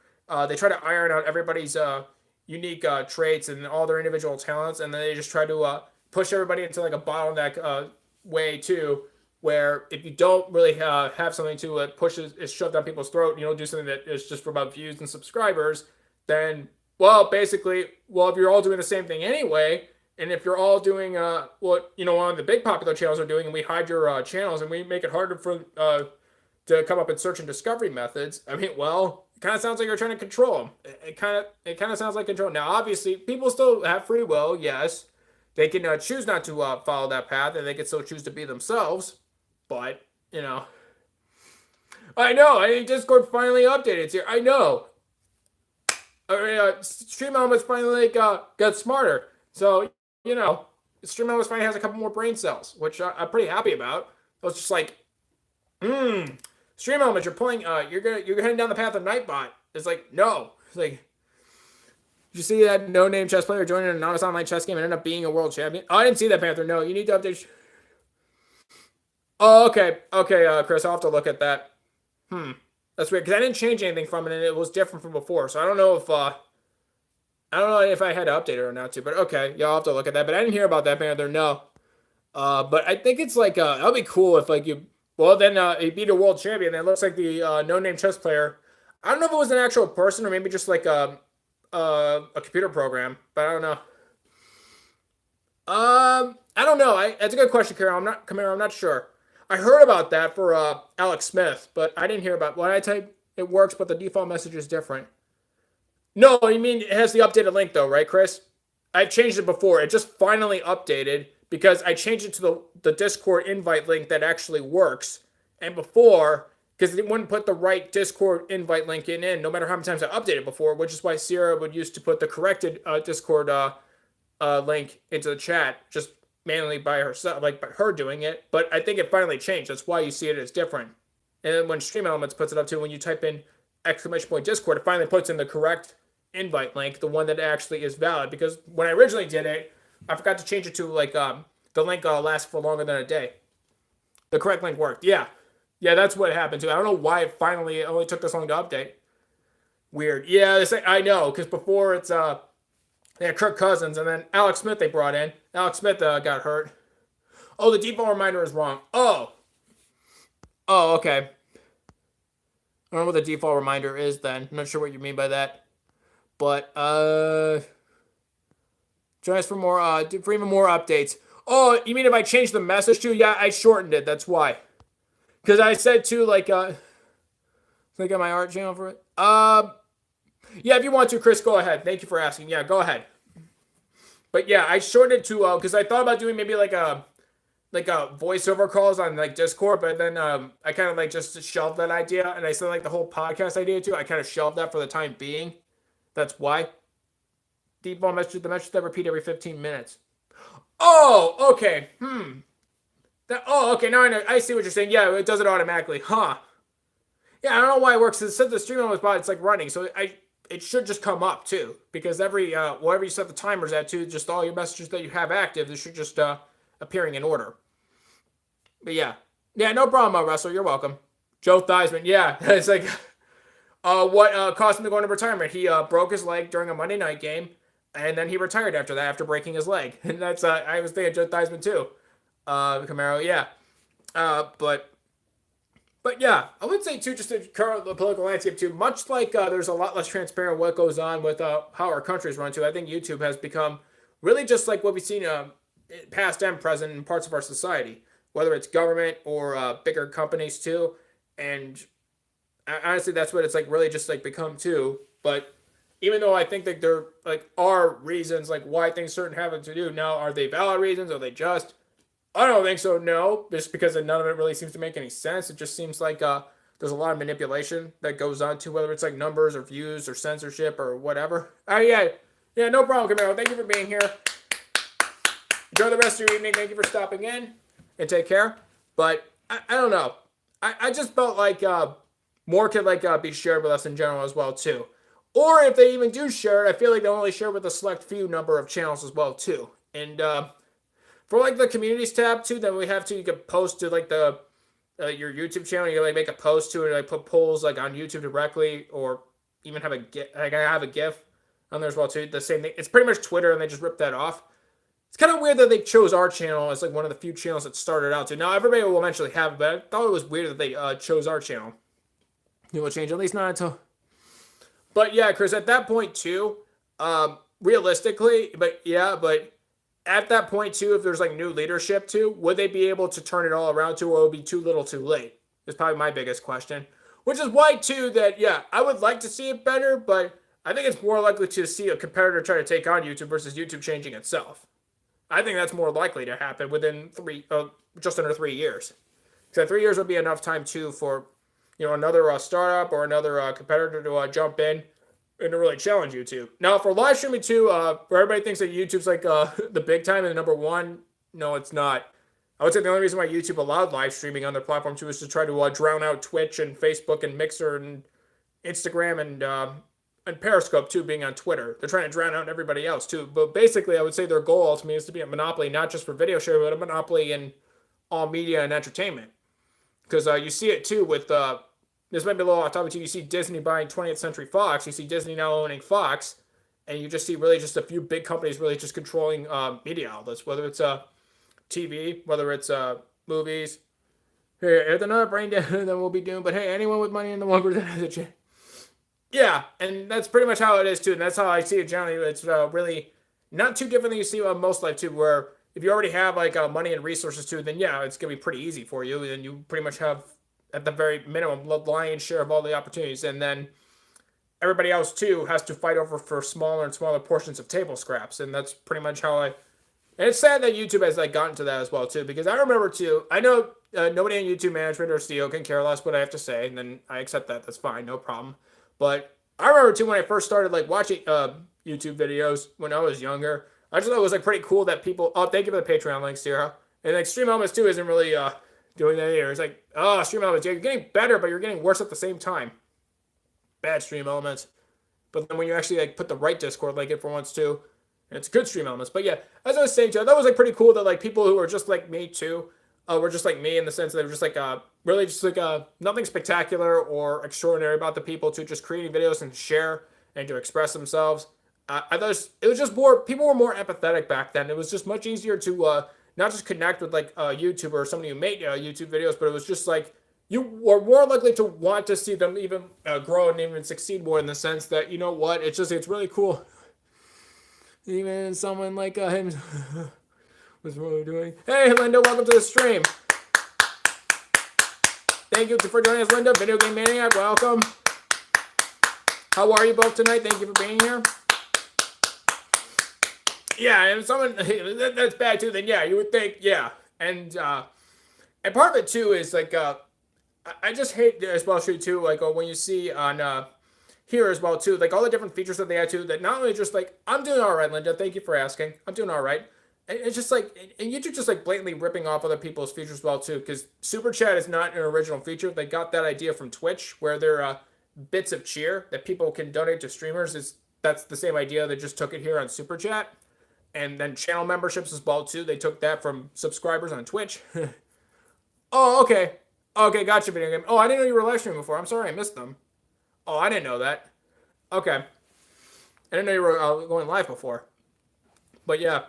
Speaker 1: they try to iron out everybody's unique traits and all their individual talents, and then they just try to push everybody into like a bottleneck way too, where if you don't really have something to push is shoved down people's throat, you know, do something that is just for about views and subscribers, then, well, basically, well, if you're all doing the same thing anyway, and if you're all doing what, you know, one of the big popular channels are doing, and we hide your channels and we make it harder for to come up with search and discovery methods, I mean, well, it kind of sounds like you're trying to control them. It kind of sounds like control. Now, obviously, people still have free will, yes. They can choose not to follow that path, and they can still choose to be themselves. But, you know, I know, Discord finally updated. It's here. I know. Stream Elements finally got smarter. So, you know, Stream Elements finally has a couple more brain cells, which I'm pretty happy about. I was just like, Stream Elements, you're pulling, you're heading down the path of Nightbot. It's like, no. It's like, did you see that no-name chess player joining an anonymous online chess game and ended up being a world champion? Oh, I didn't see that, Panther. No, you need to update. Oh, okay, Chris, I'll have to look at that. That's weird, because I didn't change anything from it, and it was different from before, so I don't know if I had to update it or not too, but okay, yeah, I'll have to look at that, but I didn't hear about that, Panther, no. But I think it's like, that'll be cool if, like, you, well, then, he beat a world champion, and it looks like the, no-name chess player, I don't know if it was an actual person, or maybe just, like, a computer program, but I don't know. I don't know, that's a good question, Camaro, I'm not sure. I heard about that for Alex Smith, but I didn't hear about when I type it works, but the default message is different. No, you mean it has the updated link though, right, Chris? I've changed it before. It just finally updated because I changed it to the Discord invite link that actually works. And before, because it wouldn't put the right Discord invite link in, no matter how many times I updated before, which is why Sierra would used to put the corrected Discord link into the chat, just manually by herself, like by her doing it, but I think it finally changed. That's why you see it as different. And then when Stream Elements puts it up too, when you type in !Discord, it finally puts in the correct invite link, the one that actually is valid. Because when I originally did it, I forgot to change it to like the link lasts for longer than a day. The correct link worked. Yeah, that's what happened too. I don't know why it only took this long to update. Weird. Yeah, I know, because before it's they had Kirk Cousins, and then Alex Smith they brought in. Alex Smith got hurt. Oh, the default reminder is wrong. Oh, okay. I don't know what the default reminder is then. I'm not sure what you mean by that. But, join us for even more updates. Oh, you mean if I changed the message to? Yeah, I shortened it. That's why. Because I said to, like on my art channel for it. Yeah, if you want to, Chris, go ahead. Thank you for asking. Yeah, go ahead. But yeah, I shortened it to because I thought about doing maybe like a voiceover calls on like Discord, but then I kind of like just shelved that idea, and I said like the whole podcast idea too. I kind of shelved that for the time being. That's why. Default message, the message that repeat every 15 minutes. Oh, okay. Okay, now I know. I see what you're saying. Yeah, it does it automatically. Huh. Yeah, I don't know why it works. Since the stream was bought, it's like running, so it should just come up too, because every whatever you set the timers at to, just all your messages that you have active, they should just appearing in order. But yeah, no problem, Russell. You're welcome. Joe Theismann, yeah, it's like what caused him to go into retirement? He broke his leg during a Monday night game, and then he retired after that after breaking his leg. And that's I was thinking Joe Theismann too, Camaro, yeah, But yeah, I would say too, just the current political landscape too, much like there's a lot less transparent what goes on with how our country's run too. I think YouTube has become really just like what we've seen past and present in parts of our society, whether it's government or bigger companies too. And honestly, that's what it's like really just like become too. But even though I think that there like are reasons like why things certain happen to do now, are they valid reasons? Are they just? I don't think so. No, just because none of it really seems to make any sense. It just seems like there's a lot of manipulation that goes on to whether it's like numbers or views or censorship or whatever. Yeah, no problem, Camaro. Thank you for being here. Enjoy the rest of your evening. Thank you for stopping in and take care. But I don't know. I just felt like more could like be shared with us in general as well too. Or if they even do share it, I feel like they only share with a select few number of channels as well too. And for like the communities tab too, then we have to you can post to like the your YouTube channel. You can like make a post to it, and like put polls like on YouTube directly, or even have a GIF. Like I have a GIF on there as well too. The same thing. It's pretty much Twitter, and they just ripped that off. It's kind of weird that they chose our channel as like one of the few channels that started out too. Now everybody will eventually have it, but I thought it was weird that they chose our channel. It will change, at least not until. But yeah, Chris, at that point too, realistically, but at that point too, if there's like new leadership too, would they be able to turn it all around too, or would it be too little too late? Is probably my biggest question. Which is why too that I would like to see it better, but I think it's more likely to see a competitor try to take on YouTube versus YouTube changing itself. I think that's more likely to happen within just under 3 years. So 3 years would be enough time too for another startup or another competitor to jump in and to really challenge YouTube. Now, for live streaming too, where everybody thinks that YouTube's like the big time and the number one, no, it's not. I would say the only reason why YouTube allowed live streaming on their platform too is to try to drown out Twitch and Facebook and Mixer and Instagram and Periscope too, being on Twitter. They're trying to drown out everybody else too. But basically, I would say their goal ultimately is to be a monopoly, not just for video sharing, but a monopoly in all media and entertainment. Because you see it too with this might be a little off topic too. You see Disney buying 20th Century Fox. You see Disney now owning Fox, and you just see really just a few big companies really just controlling media outlets, whether it's TV, whether it's movies. Hey, if they're not brain dead, then we'll be doomed. But hey, anyone with money in the 1% has a chance. Yeah, and that's pretty much how it is too, and that's how I see it generally. It's really not too different than you see on most life too, where if you already have like money and resources too, then it's gonna be pretty easy for you, and you pretty much have at the very minimum the lion's share of all the opportunities, and then everybody else too has to fight over for smaller and smaller portions of table scraps, and that's pretty much how and it's sad that YouTube has like gotten to that as well too, because I remember too, I know nobody in YouTube management or CEO can care less what I have to say, and then I accept that, that's fine, no problem. But I remember too when I first started like watching YouTube videos when I was younger, I just thought it was like pretty cool that people. Oh, thank you for the Patreon links, Sarah. And like Stream Elements too isn't really doing that either. It's like, oh, Stream Elements, you're getting better, but you're getting worse at the same time. Bad Stream Elements. But then when you actually like put the right Discord link in for once too, it's good Stream Elements. But yeah, as I was saying too, that was like pretty cool that like people who are just like me too, were just like me in the sense that they were just like really just like nothing spectacular or extraordinary about the people to just creating videos and share and to express themselves. I thought it was just more, people were more empathetic back then. It was just much easier to not just connect with like a YouTuber or somebody who made YouTube videos, but it was just like you were more likely to want to see them even grow and even succeed more, in the sense that, you know what, it's really cool. Even someone like him was really doing. Hey, Linda, welcome to the stream. Thank you for joining us, Linda. Video Game Maniac, welcome. How are you both tonight? Thank you for being here. Yeah, and if someone that's bad too, then you would think, and part of it too is like I just hate as well too, like when you see on here as well too, like all the different features that they add too, that not only just like, I'm doing all right, Linda, thank you for asking, I'm doing all right. And it's just like, and YouTube just like blatantly ripping off other people's features as well too, because Super Chat is not an original feature. They got that idea from Twitch, where they're bits of cheer that people can donate to streamers. That's the same idea. They just took it here on Super Chat. And then channel memberships as well too. They took that from subscribers on Twitch. Oh, okay. Okay, gotcha, video game. Oh, I didn't know you were live streaming before. I'm sorry, I missed them. Oh, I didn't know that. Okay. I didn't know you were going live before. But yeah.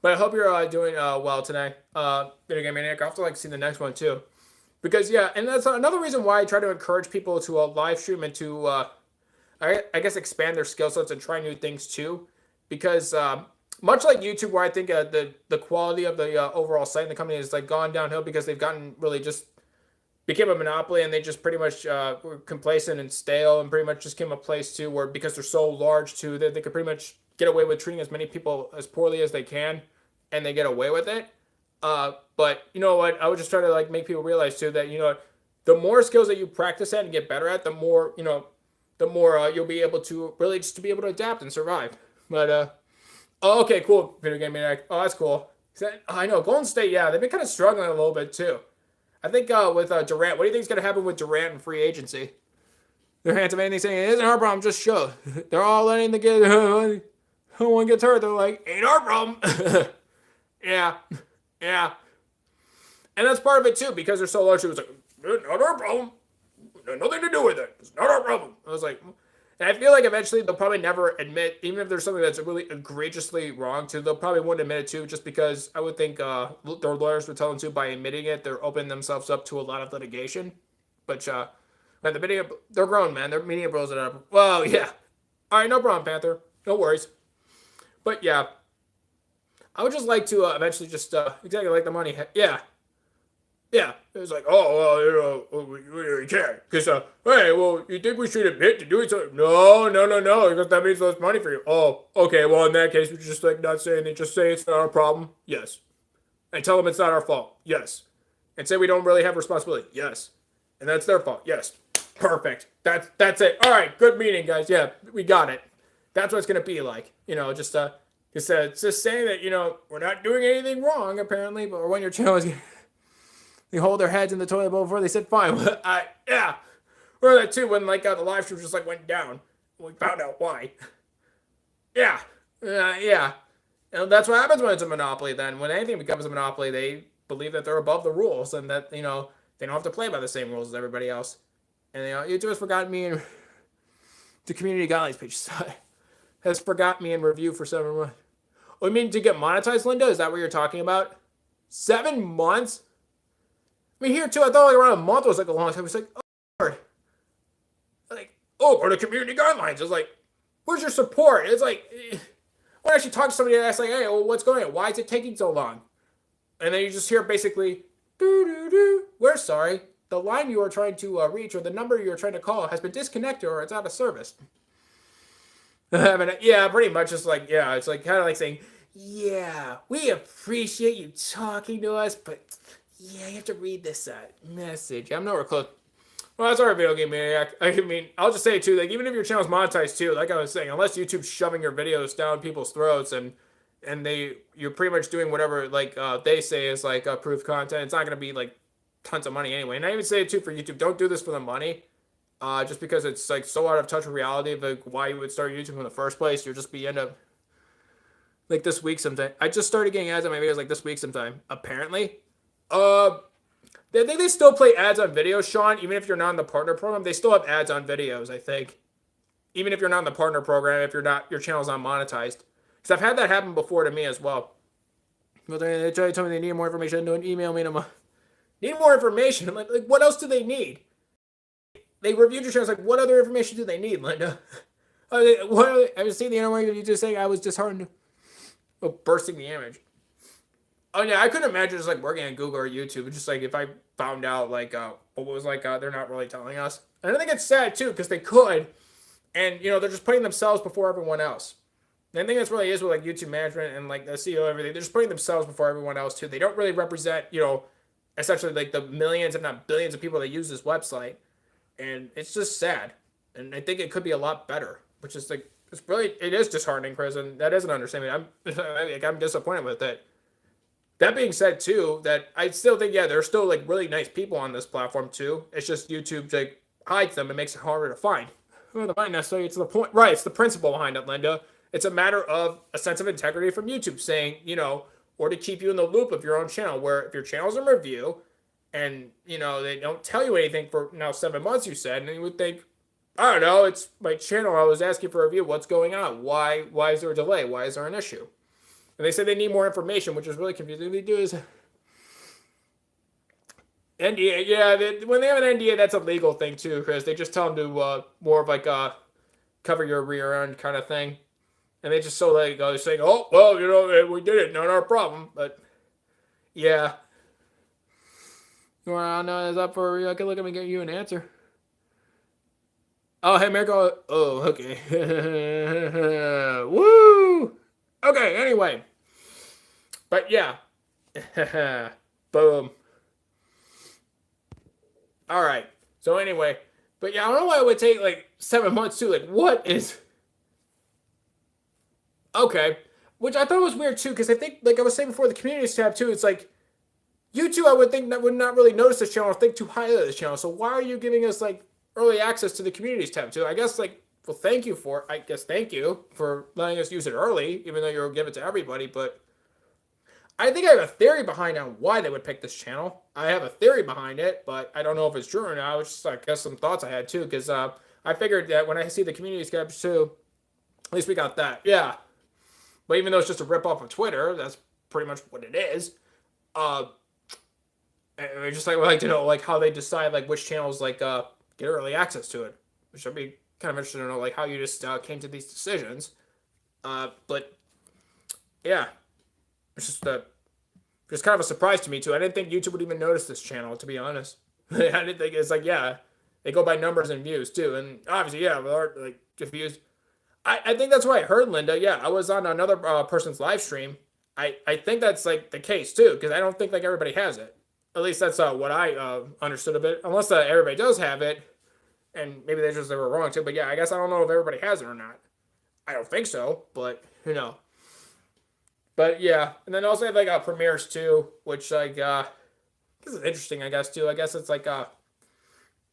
Speaker 1: But I hope you're doing well today. Video Game Maniac. I'll have to like see the next one too. Because and that's another reason why I try to encourage people to live stream and to I guess expand their skill sets and try new things too. Because much like YouTube, where I think the quality of the overall site and the company has like gone downhill because they've gotten really just became a monopoly, and they just pretty much were complacent and stale, and pretty much just came a place too where, because they're so large too, that they could pretty much get away with treating as many people as poorly as they can, and they get away with it. But you know what? I would just try to like make people realize too that, you know, the more skills that you practice at and get better at, the more, you know, the more you'll be able to really just to be able to adapt and survive. But oh, okay, cool, video game maniac. Oh, that's cool. I know Golden State. Yeah, they've been kind of struggling a little bit too. I think with Durant, what do you think is going to happen with Durant and free agency? They're handsome anything saying it isn't our problem. Just show. They're all letting the kid. Who one gets hurt? They're like, ain't our problem. Yeah, yeah, and that's part of it too, because they're so large. It was like, not our problem. Nothing to do with it. It's not our problem. I was like, and I feel like eventually they'll probably never admit, even if there's something that's really egregiously wrong too, they'll probably wouldn't admit it too, just because I would think their lawyers would tell them to, by admitting it, they're opening themselves up to a lot of litigation. But man, the media, they're grown, man. Their media bros it up. Well, yeah. All right, no problem, Panther. No worries. But yeah, I would just like to eventually just exactly like the money. Yeah. Yeah, it was like, oh, well, you know, we can't. Because, hey, well, you think we should admit to doing something? No, because that means less money for you. Oh, okay, well, in that case, we just, like, not say anything. Just say it's not our problem. Yes. And tell them it's not our fault. Yes. And say we don't really have responsibility. Yes. And that's their fault. Yes. Perfect. That's it. All right, good meeting, guys. Yeah, we got it. That's what it's going to be like. You know, just it's just saying that, you know, we're not doing anything wrong, apparently, but when your channel is... They hold their heads in the toilet bowl before they said fine. Yeah. Or that too, when like the live stream just like went down. We found out why. Yeah. Yeah. And that's what happens when it's a monopoly then. When anything becomes a monopoly, they believe that they're above the rules and that, you know, they don't have to play by the same rules as everybody else. And, you know, YouTube has forgotten me and the community guidelines page has forgot me in review for 7 months. Oh, you mean to get monetized, Linda? Is that what you're talking about? 7 months? I mean, here too, I thought like around a month was like a long time. It was like, oh, Lord. Like, oh, or the community guidelines. It's like, where's your support? It's like, when I actually talk to somebody and ask like, hey, well, what's going on? Why is it taking so long? And then you just hear basically, we're sorry. The line you are trying to reach or the number you are trying to call has been disconnected or it's out of service. Yeah, pretty much. It's like, yeah, it's like kind of like saying, yeah, we appreciate you talking to us, but yeah, you have to read this message. I'm nowhere close. Well, that's our video game maniac. I mean, I'll just say too, like even if your channel's monetized too, like I was saying, unless YouTube's shoving your videos down people's throats and you're pretty much doing whatever like they say is like approved content, it's not gonna be like tons of money anyway. And I even say it too for YouTube, don't do this for the money. Just because it's like so out of touch with reality of like why you would start YouTube in the first place. You'll just be end up like this week sometime. I just started getting ads on my videos like this week sometime. Apparently. They think they still play ads on videos, Sean, even if you're not in the partner program. They still have ads on videos, I think. Even if you're not in the partner program, if your channel's not monetized. Because I've had that happen before to me as well. Well, they try to tell me they need more information. Don't email me. Need more information. I'm like, what else do they need? They reviewed your channel. Like, what other information do they need, Linda? I was seeing the interview you just saying I was disheartened. Oh, bursting the image. Oh yeah, I couldn't imagine just like working at Google or YouTube. Just like if I found out like what was like they're not really telling us. And I think it's sad too because they could, and you know they're just putting themselves before everyone else. And I think that's really is with like YouTube management and like the CEO and everything. They're just putting themselves before everyone else too. They don't really represent essentially like the millions if not billions of people that use this website, and it's just sad. And I think it could be a lot better, which is like it is disheartening, Chris, and that is an understatement. I'm disappointed with it. That being said, too, that I still think, yeah, there's still, like, really nice people on this platform, too. It's just YouTube, like, hides them and makes it harder to find. Well, not necessarily, it's the point. Right, it's the principle behind it, Linda. It's a matter of a sense of integrity from YouTube saying, or to keep you in the loop of your own channel, where if your channel's in review and, they don't tell you anything for now 7 months, you said, and you would think, I don't know, it's my channel. I was asking for a review. What's going on? Why is there a delay? Why is there an issue? And they say they need more information, which is really confusing. They do is NDA. Yeah, when they have an NDA, that's a legal thing too, Chris. They just tell them to more of like cover your rear end kind of thing. and they just so like saying, oh well, we did it, not our problem. But yeah, you want to know is up for? I can look at me and get you an answer. Oh, hey, Mirko. Oh, okay. Woo! Okay, anyway. But yeah. Boom. All right. So anyway. But yeah, I don't know why it would take like 7 months too. Like, what is... Okay. Which I thought was weird too, because I think, like I was saying before, the communities tab too, it's like, YouTube, I would think that would not really notice this channel or think too highly of this channel. So why are you giving us like early access to the communities tab too? I guess like, well, thank you for letting us use it early, even though you'll give it to everybody. But I think I have a theory behind on why they would pick this channel. I have a theory behind it, but I don't know if it's true or not. It's just, I guess, some thoughts I had too, because I figured that when I see the communities tabs too, at least we got that. Yeah. But even though it's just a rip off of Twitter, that's pretty much what it is. I just like would like to know like how they decide like which channels like get early access to it, which I'd be kind of interested to know like how you just came to these decisions. But yeah, it's just kind of a surprise to me too. I didn't think YouTube would even notice this channel, to be honest. I didn't think it's like, yeah, they go by numbers and views too, and obviously yeah, with our like just views. I think that's what I heard, Linda. Yeah, I was on another person's live stream. I think that's like the case too, because I don't think like everybody has it. At least that's what I understood of it. Unless everybody does have it, and maybe they were wrong too. But yeah, I guess I don't know if everybody has it or not. I don't think so, but who knows? But yeah, and then also have like premieres too, which like this is interesting, I guess too. I guess it's like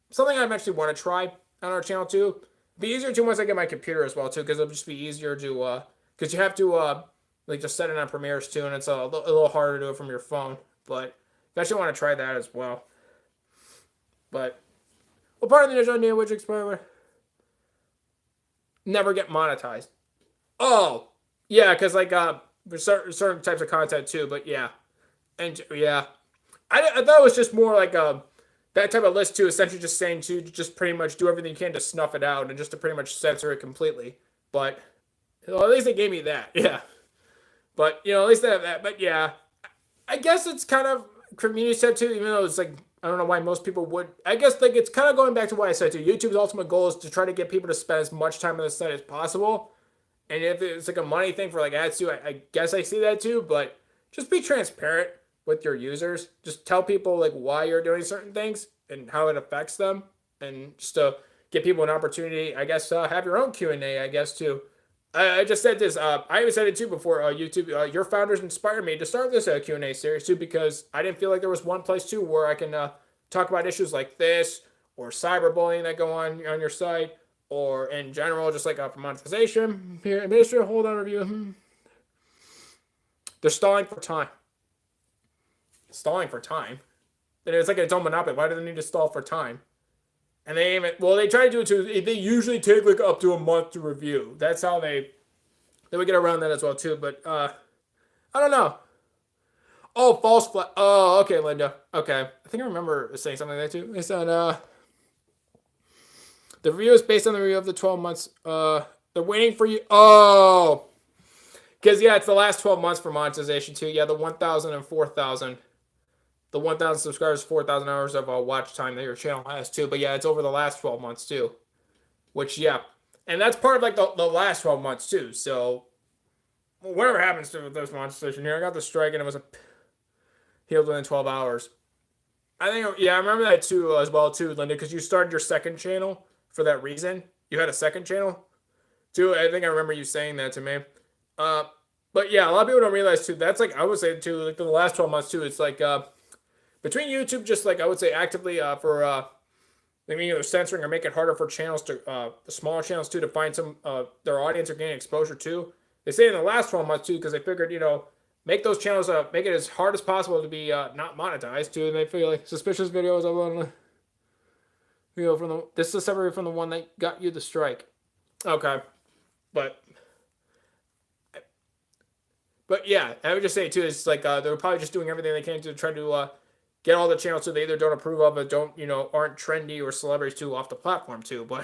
Speaker 1: something I actually want to try on our channel too. It'd be easier too once I get my computer as well too, because it'll just be easier to because you have to like just set it on premieres too, and it's a little harder to do it from your phone. But I actually want to try that as well. But what part of the original idea would you explain? Never get monetized. Oh, yeah, because like there's certain types of content too. But yeah, and yeah, I thought it was just more like that type of list too. Essentially, just saying to just pretty much do everything you can to snuff it out and just to pretty much censor it completely. But well, at least they gave me that. Yeah, but at least they have that. But yeah, I guess it's kind of community said too, even though it's like I don't know why most people would. I guess like it's kind of going back to what I said too. YouTube's ultimate goal is to try to get people to spend as much time on the site as possible. And if it's like a money thing for like ads too, I guess I see that too. But just be transparent with your users. Just tell people like why you're doing certain things and how it affects them, and just to give people an opportunity. I guess have your own Q&A. I guess too. I just said this. I even said it too before. YouTube, your founders inspired me to start this Q&A series too, because I didn't feel like there was one place too where I can talk about issues like this or cyberbullying that go on your site, or in general just like for monetization. Here, administrative hold on review. They're stalling for time. Stalling for time. And it's like its own monopoly. Why do they need to stall for time? And they try to do it too. They usually take like up to a month to review. That's how they would get around that as well too. But I don't know. Oh, false flag. Oh, okay, Linda. Okay, I think I remember saying something like that too. They said the review is based on the review of the 12 months. They're waiting for you. Oh, because yeah, it's the last 12 months for monetization too. Yeah, the 1,000 and 4,000. The 1,000 subscribers, 4,000 hours of watch time that your channel has too. But yeah, it's over the last 12 months too. Which, yeah. And that's part of like the last 12 months too. So, whatever happens to this monetization here. I got the strike and it was healed within 12 hours. I think, yeah, I remember that too as well too, Linda, because you started your second channel for that reason. You had a second channel too. I think I remember you saying that to me. But yeah, a lot of people don't realize too, that's like, I would say too, like the last 12 months too, it's like, between YouTube, just like I would say actively for maybe either censoring or make it harder for channels to the smaller channels too to find some their audience or gain exposure too. They say in the last 12 months too, because they figured make those channels make it as hard as possible to be not monetized too, and they feel like suspicious videos of from the this is separate from the one that got you the strike. Okay, but yeah, I would just say too, it's like they're probably just doing everything they can to try to get all the channels so they either don't approve of it, don't aren't trendy or celebrities too off the platform too. But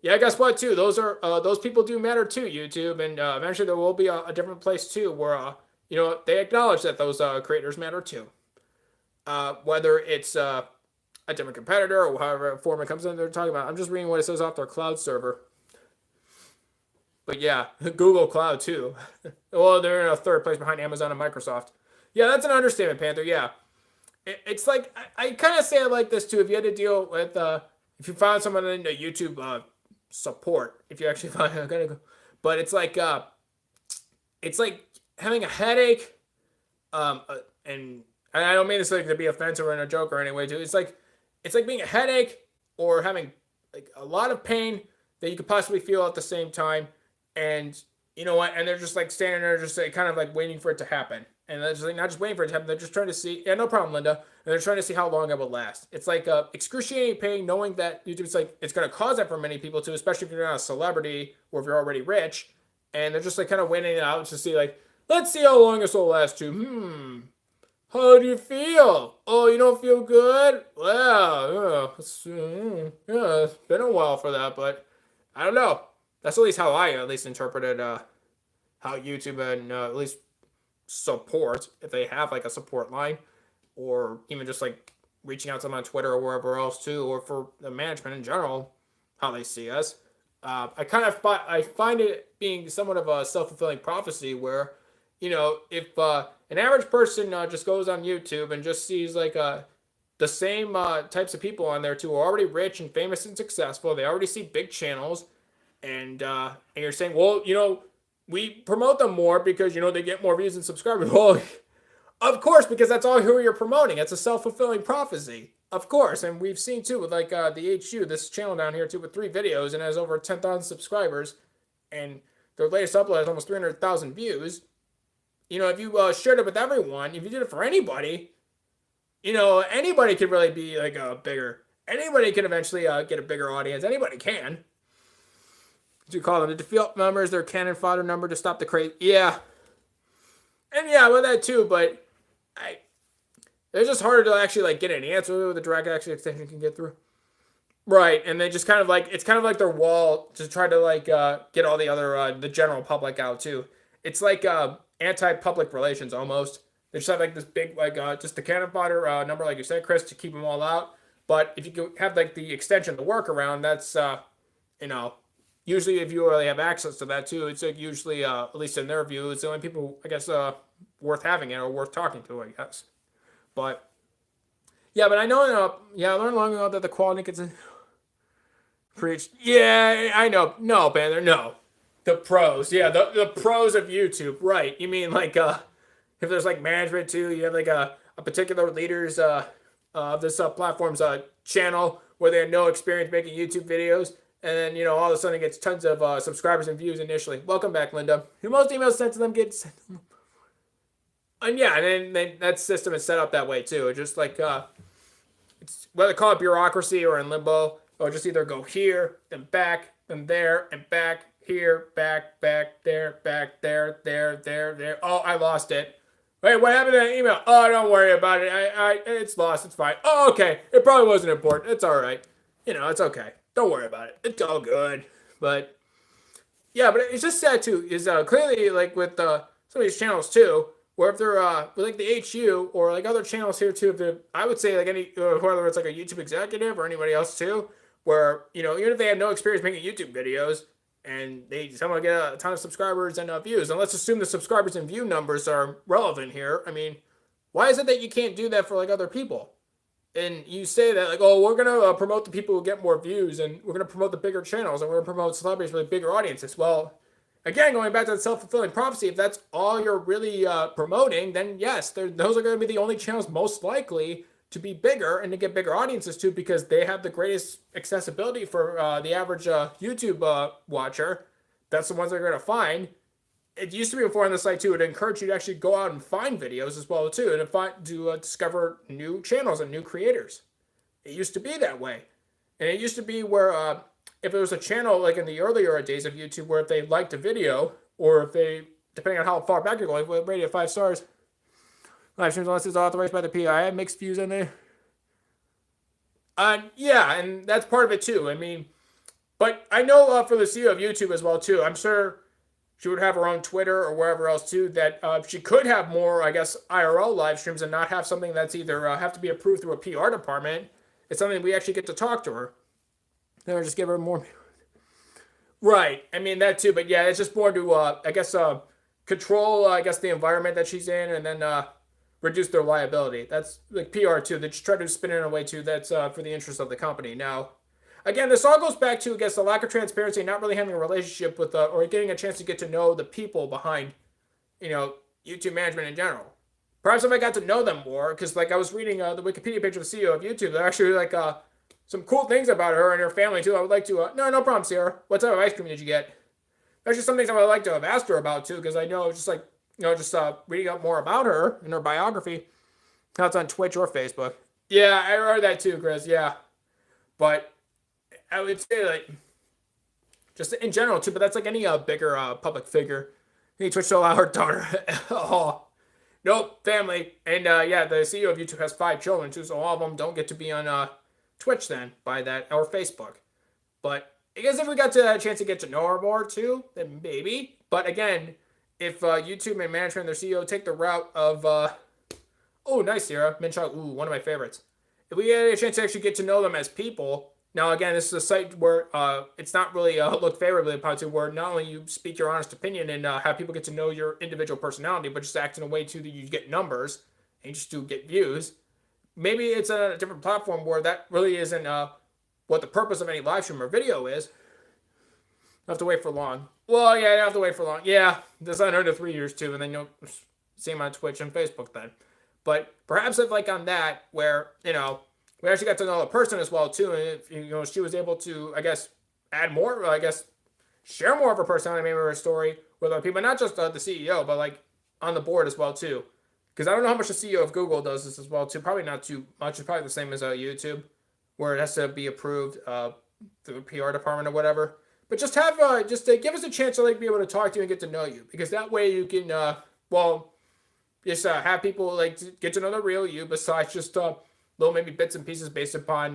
Speaker 1: Yeah, guess what? Too, those people do matter too, YouTube, and eventually there will be a different place too where they acknowledge that those creators matter too. Whether it's a different competitor or however form it comes in, they're talking about. I'm just reading what it says off their cloud server. But yeah, Google Cloud too. Well, they're in a third place behind Amazon and Microsoft. Yeah, that's an understatement, Panther. Yeah, it's like I kind of say it like this too. If you had to deal with, if you found someone in the YouTube support, if you actually find, I'm gonna go, but it's like having a headache, and I don't mean this like to be offensive or in a joke or any way too. It's like being a headache or having like a lot of pain that you could possibly feel at the same time. And you know what? And they're just like standing there, just like, kind of like waiting for it to happen. And they're just like, not just waiting for it to happen. They're just trying to see. Yeah, no problem, Linda. And they're trying to see how long it will last. It's like excruciating pain, knowing that YouTube's like it's going to cause that for many people too, especially if you're not a celebrity or if you're already rich. And they're just like kind of waiting it out to see like, let's see how long this will last to. How do you feel? Oh, you don't feel good? Well, it's been a while for that, but I don't know. That's at least how I at least interpreted how YouTube and at least support, if they have like a support line, or even just like reaching out to them on Twitter or wherever else too, or for the management in general, how they see us. I find it being somewhat of a self-fulfilling prophecy where, if an average person just goes on YouTube and just sees like the same types of people on there too, who are already rich and famous and successful. They already see big channels, and you're saying, well, we promote them more because they get more views and subscribers. Well, of course, because that's all who you're promoting. It's a self-fulfilling prophecy, of course. And we've seen too with like the HU, this channel down here too, with 3 videos and has over 10,000 subscribers, and their latest upload has almost 300,000 views. If you shared it with everyone, if you did it for anybody, anybody could really be like a bigger. Anybody can eventually get a bigger audience. Anybody can. Do you call them the default numbers? Their cannon fodder number to stop the craze. Yeah, and yeah, with that too. But it's just harder to actually like get an answer with the direct action extension can get through. Right, and they just kind of like it's kind of like their wall to try to like get all the other the general public out too. It's like anti-public relations almost. They just have like this big like just the cannon fodder number, like you said, Chris, to keep them all out. But if you can have like the extension, the workaround, that's usually if you really have access to that too, it's like usually at least in their view, it's the only people I guess worth having it or worth talking to, I guess. But yeah, but I know I learned long ago that the quality gets preached. Yeah, I know. No, Panther, no. The pros, yeah, the pros of YouTube, right? You mean like if there's like management too, you have like a particular leader's of this platform's channel where they have no experience making YouTube videos, and then all of a sudden it gets tons of subscribers and views initially. Welcome back, Linda. Most emails sent to them get sent to them. And yeah, and then that system is set up that way too. It's just like it's whether call it bureaucracy or in limbo, or just either go here, then back, then there, and back. Here, back, there, there. Oh, I lost it. Wait, what happened to that email? Oh, don't worry about it. It's lost. It's fine. Oh, okay. It probably wasn't important. It's all right. It's okay. Don't worry about it. It's all good. But yeah, but it's just sad too. Is clearly like with some of these channels too, where if they're with like the HU or like other channels here too, if I would say like any whether it's like a YouTube executive or anybody else too, where even if they have no experience making YouTube videos, and they somehow get a ton of subscribers and views. And let's assume the subscribers and view numbers are relevant here. I mean, why is it that you can't do that for like other people? And you say that like, oh, we're going to promote the people who get more views, and we're going to promote the bigger channels, and we're going to promote celebrities with bigger audiences. Well, again, going back to the self-fulfilling prophecy, if that's all you're really promoting, then yes, those are going to be the only channels most likely to be bigger and to get bigger audiences too, because they have the greatest accessibility for the average YouTube watcher. That's the ones they're going to find. It used to be before on the site too. It encouraged you to actually go out and find videos as well too, and to discover new channels and new creators. It used to be that way, and it used to be where if it was a channel like in the earlier days of YouTube, where if they liked a video, or if they, depending on how far back you're going, with rated 5 stars. Live streams unless it's authorized by the PI. I have mixed views on there. Yeah, and that's part of it too. I mean, But I know for the CEO of YouTube as well too. I'm sure she would have her own Twitter or wherever else too. That she could have more, I guess, IRL live streams and not have something that's either have to be approved through a PR department. It's something we actually get to talk to her. Then just give her more. Right. I mean that too. But yeah, it's just more to I guess control I guess the environment that she's in, and then reduce their liability. That's like PR too. They just try to spin it in a way too that's for the interest of the company. Now, again, this all goes back to I guess the lack of transparency, not really having a relationship with or getting a chance to get to know the people behind, YouTube management in general. Perhaps if I got to know them more, because like I was reading the Wikipedia page of the CEO of YouTube, there are actually like some cool things about her and her family too. I would like to. No problem, Sierra. What type of ice cream did you get? There's just some things I would like to have asked her about too, because I know just like just reading up more about her and her biography. Now it's on Twitch or Facebook. Yeah, I heard that too, Chris. Yeah, but I would say like just in general too. But that's like any bigger public figure. Any Twitch to allow her daughter. Oh, nope, family. And yeah, the CEO of YouTube has 5 children too, so all of them don't get to be on Twitch then by that or Facebook. But I guess if we got to a chance to get to know her more too, then maybe. But again, if YouTube and management and their CEO take the route of oh, nice, Sierra. Minchuk, ooh, one of my favorites. If we get a chance to actually get to know them as people, now again, this is a site where it's not really looked favorably upon to, where not only you speak your honest opinion and have people get to know your individual personality, but just act in a way too that you get numbers and you just do get views. Maybe it's a different platform where that really isn't what the purpose of any live stream or video is. Don't have to wait for long. Well, yeah, I don't have to wait for long. Yeah, this I heard of 3 years too, and then you'll see them on Twitch and Facebook then. But perhaps if like on that where we actually got to know the person as well too, and if she was able to I guess add more, I guess share more of her personality, maybe her story with other people, not just the CEO, but like on the board as well too. Because I don't know how much the CEO of Google does this as well too. Probably not too much. It's probably the same as YouTube, where it has to be approved through the PR department or whatever. But just have give us a chance to like be able to talk to you and get to know you, because that way you can just have people like get to know the real you, besides just little maybe bits and pieces based upon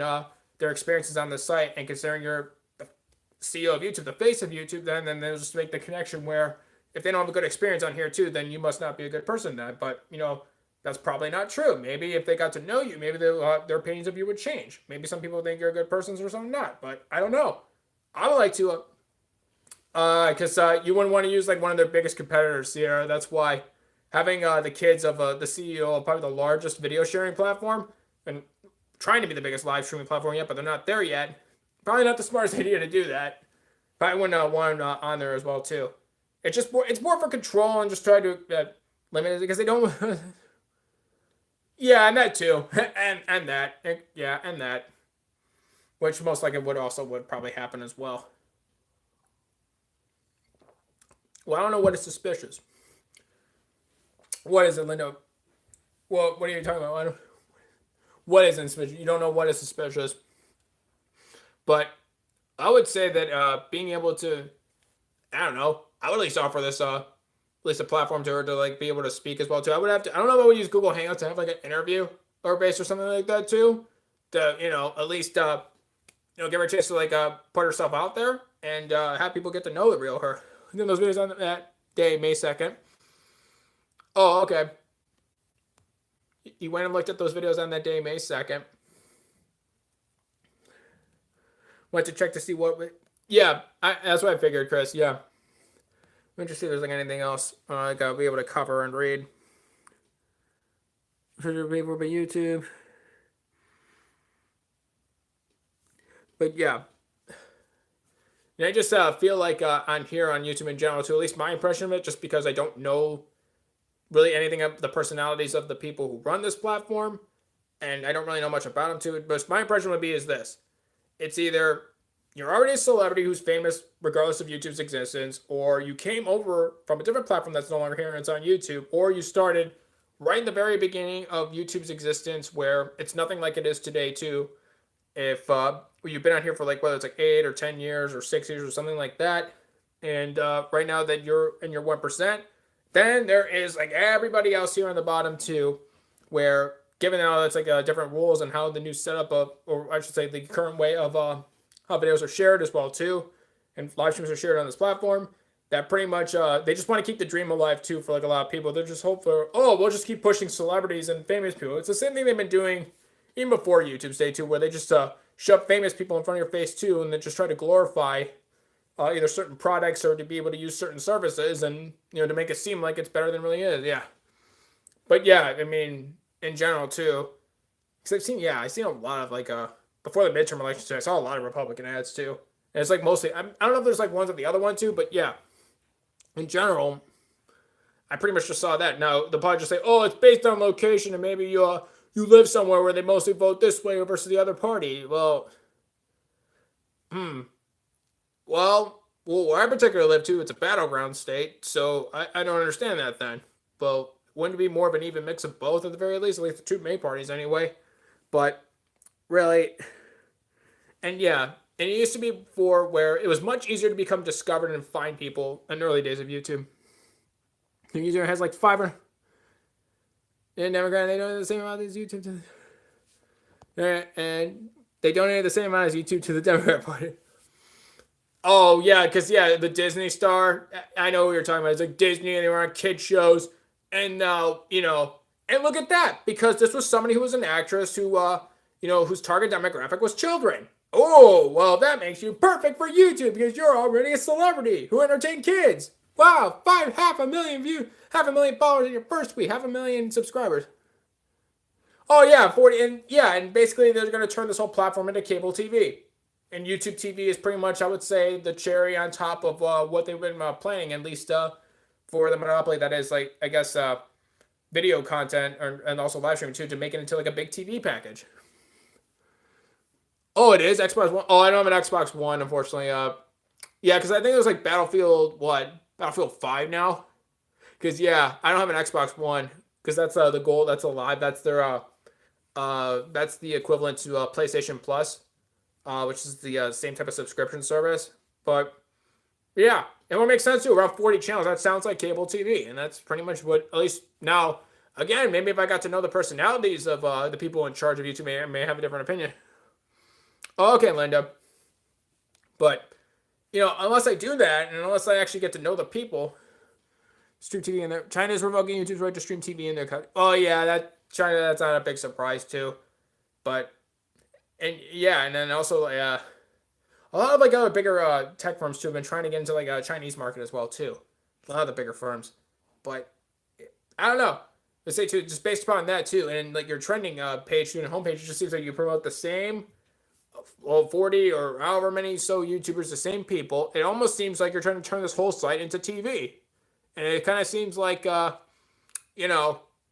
Speaker 1: their experiences on the site. And considering you're the CEO of YouTube, the face of YouTube, then they'll just make the connection where if they don't have a good experience on here too, then you must not be a good person then. But that's probably not true. Maybe if they got to know you, maybe their opinions of you would change. Maybe some people think you're a good person or some not. But I don't know. I would like to, because you wouldn't want to use like one of their biggest competitors, Sierra. That's why having the kids of the CEO of probably the largest video sharing platform and trying to be the biggest live streaming platform yet, but they're not there yet. Probably not the smartest idea to do that. Probably wouldn't want on there as well too. It's more for control and just try to limit it because they don't. Yeah, and that too, and that, yeah, and that. Which most likely would probably happen as well. Well, I don't know what is suspicious. What is it, Linda? Well, what are you talking about? What is suspicious? You don't know what is suspicious. But I would say that being able to, I don't know, I would at least offer this at least a platform to her to like be able to speak as well too. I would have to. I don't know if I would use Google Hangouts to have like an interview or base or something like that too. To at least give her a chance to like put herself out there and have people get to know the real her. And then those videos on that day, May 2nd. Oh, okay. You went and looked at those videos on that day, May 2nd. Went to check to see what. Yeah, that's what I figured, Chris. Yeah. Let me just see if there's like anything else I gotta be able to cover and read. For the people by YouTube. But yeah. And I just feel like on here on YouTube in general, too, at least my impression of it, just because I don't know really anything of the personalities of the people who run this platform, and I don't really know much about them too. But my impression would be is this: it's either you're already a celebrity who's famous regardless of YouTube's existence, or you came over from a different platform that's no longer here and it's on YouTube, or you started right in the very beginning of YouTube's existence where it's nothing like it is today too. If you've been on here for like whether it's like 8 or 10 years or 6 years or something like that, and right now that you're in your 1%, then there is like everybody else here on the bottom too, where given how it's like different rules and how the new setup of, or I should say the current way of how videos are shared as well too, and live streams are shared on this platform. That pretty much they just want to keep the dream alive too for like a lot of people. They're just hope for we'll just keep pushing celebrities and famous people. It's the same thing they've been doing even before YouTube's day too, where they just shove famous people in front of your face too, and then just try to glorify either certain products or to be able to use certain services, and to make it seem like it's better than it really is. Yeah, but yeah, I mean in general too, because I've seen a lot of like before the midterm elections, I saw a lot of Republican ads too, and it's like mostly I don't know if there's like ones of the other one too, but yeah, in general, I pretty much just saw that. Now they'll probably just say, oh, it's based on location, and maybe you live somewhere where they mostly vote this way versus the other party. Well, where I particularly live too, it's a battleground state, so I don't understand that then. Well, wouldn't it be more of an even mix of both at the very least? At least the two main parties anyway. But really, and yeah, and it used to be before where it was much easier to become discovered and find people in the early days of YouTube. The user has like 5 and Democrat, they donate the same amount as YouTube to and they donated the same amount as YouTube to the Democrat Party. Oh yeah, because the Disney star, I know what you're talking about. It's like Disney, and they were on kid shows, and now and look at that, because this was somebody who was an actress who whose target demographic was children. Oh well, that makes you perfect for YouTube because you're already a celebrity who entertain kids. Wow, half a million followers in your first week, 500,000 subscribers. Oh yeah, 40, and basically they're going to turn this whole platform into cable TV. And YouTube TV is pretty much, I would say, the cherry on top of what they've been planning, at least for the monopoly that is, like, I guess, video content and also live streaming too, to make it into like a big TV package. Oh, it is Xbox One. Oh, I don't have an Xbox One, unfortunately. Yeah, because I think it was like Battlefield 5 now. Because I don't have an Xbox One, because that's the goal. That's alive. That's their that's the equivalent to PlayStation Plus. Which is the same type of subscription service. But yeah, it would make sense too. Around 40 channels, that sounds like cable TV. And that's pretty much what, at least now, again, maybe if I got to know the personalities of the people in charge of YouTube, may have a different opinion. Okay, Linda. But, unless I do that, and unless I actually get to know the people, stream TV in there. China's revoking YouTube's right to stream TV in their country. Oh yeah, that's not a big surprise too. But and then also a lot of like other bigger tech firms too have been trying to get into like a Chinese market as well too. A lot of the bigger firms, but I don't know. Let's say too, just based upon that too, and like your trending page too, and homepage, it just seems like you promote the same, 40 or however many YouTubers, the same people. It almost seems like you're trying to turn this whole site into TV, and it kind of seems like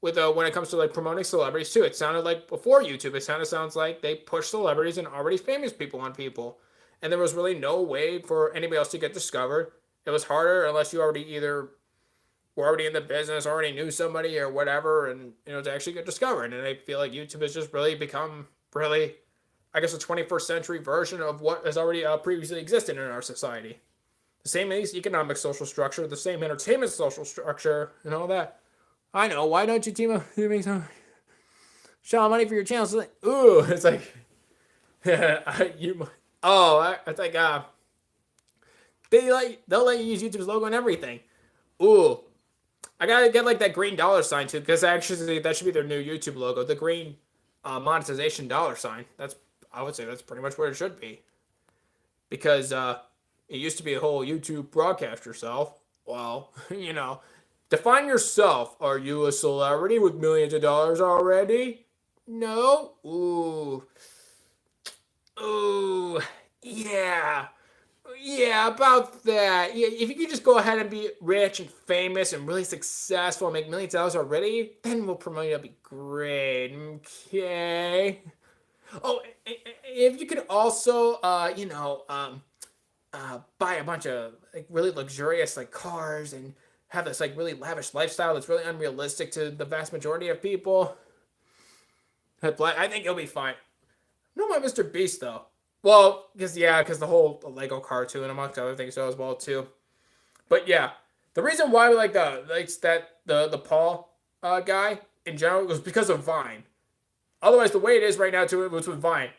Speaker 1: with when it comes to like promoting celebrities too, it sounded like before YouTube, it sounds like they push celebrities and already famous people on people, and there was really no way for anybody else to get discovered. It was harder unless you already either were already in the business, already knew somebody or whatever, and to actually get discovered. And I feel like YouTube has just really become I guess, a 21st century version of what has already previously existed in our society. The same economic social structure, the same entertainment social structure, and all that. I know. Why don't you team up? You make some money for your channel. It's like, ooh, it's like, it's like, they'll let you use YouTube's logo and everything. Ooh, I gotta get like that green dollar sign too, because actually that should be their new YouTube logo. The green monetization dollar sign. I would say that's pretty much where it should be, because it used to be a whole YouTube broadcast yourself. Well, define yourself. Are you a celebrity with millions of dollars already? No? Ooh, yeah. Yeah, about that. Yeah, if you could just go ahead and be rich and famous and really successful and make millions of dollars already, then we'll promote you. That'd be great. Okay. Oh, if you could also, buy a bunch of like really luxurious like cars and have this like really lavish lifestyle that's really unrealistic to the vast majority of people, I think you'll be fine. No, my Mr. Beast though. Well, because the whole Lego car too, and amongst other things as well too. But yeah, the reason why we like the Paul guy in general was because of Vine. Otherwise, the way it is right now too, it was with Vine.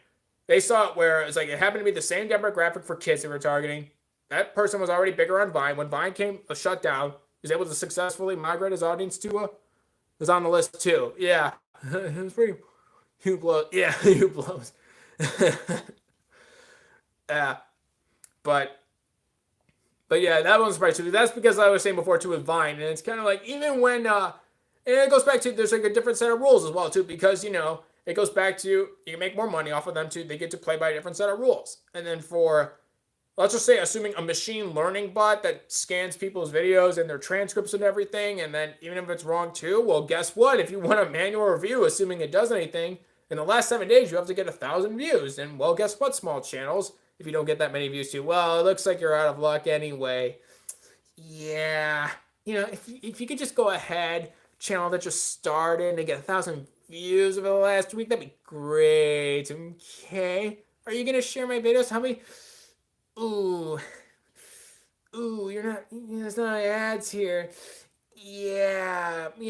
Speaker 1: They saw it where it's like it happened to be the same demographic for kids they were targeting. That person was already bigger on Vine. When Vine came shut down, he was able to successfully migrate his audience to was on the list too. Yeah, it was pretty. Who blows? Yeah, who blows? Yeah, but yeah, that one's probably too. That's because I was saying before too with Vine, and it's kind of like even when and it goes back to there's like a different set of rules as well too, because it goes back to you can make more money off of them too. They get to play by a different set of rules, and then for let's just say assuming a machine learning bot that scans people's videos and their transcripts and everything, and then even if it's wrong too, well, guess what? If you want a manual review, assuming it does anything, in the last 7 days you have to get 1,000 views, and well, guess what? Small channels. If you don't get that many views too, well, it looks like you're out of luck anyway. Yeah, if you could just go ahead, channel that just started and get 1,000 views over the last week, that'd be great. Okay, are you gonna share my videos? How many? Ooh, you're not. There's not ads here. Yeah, we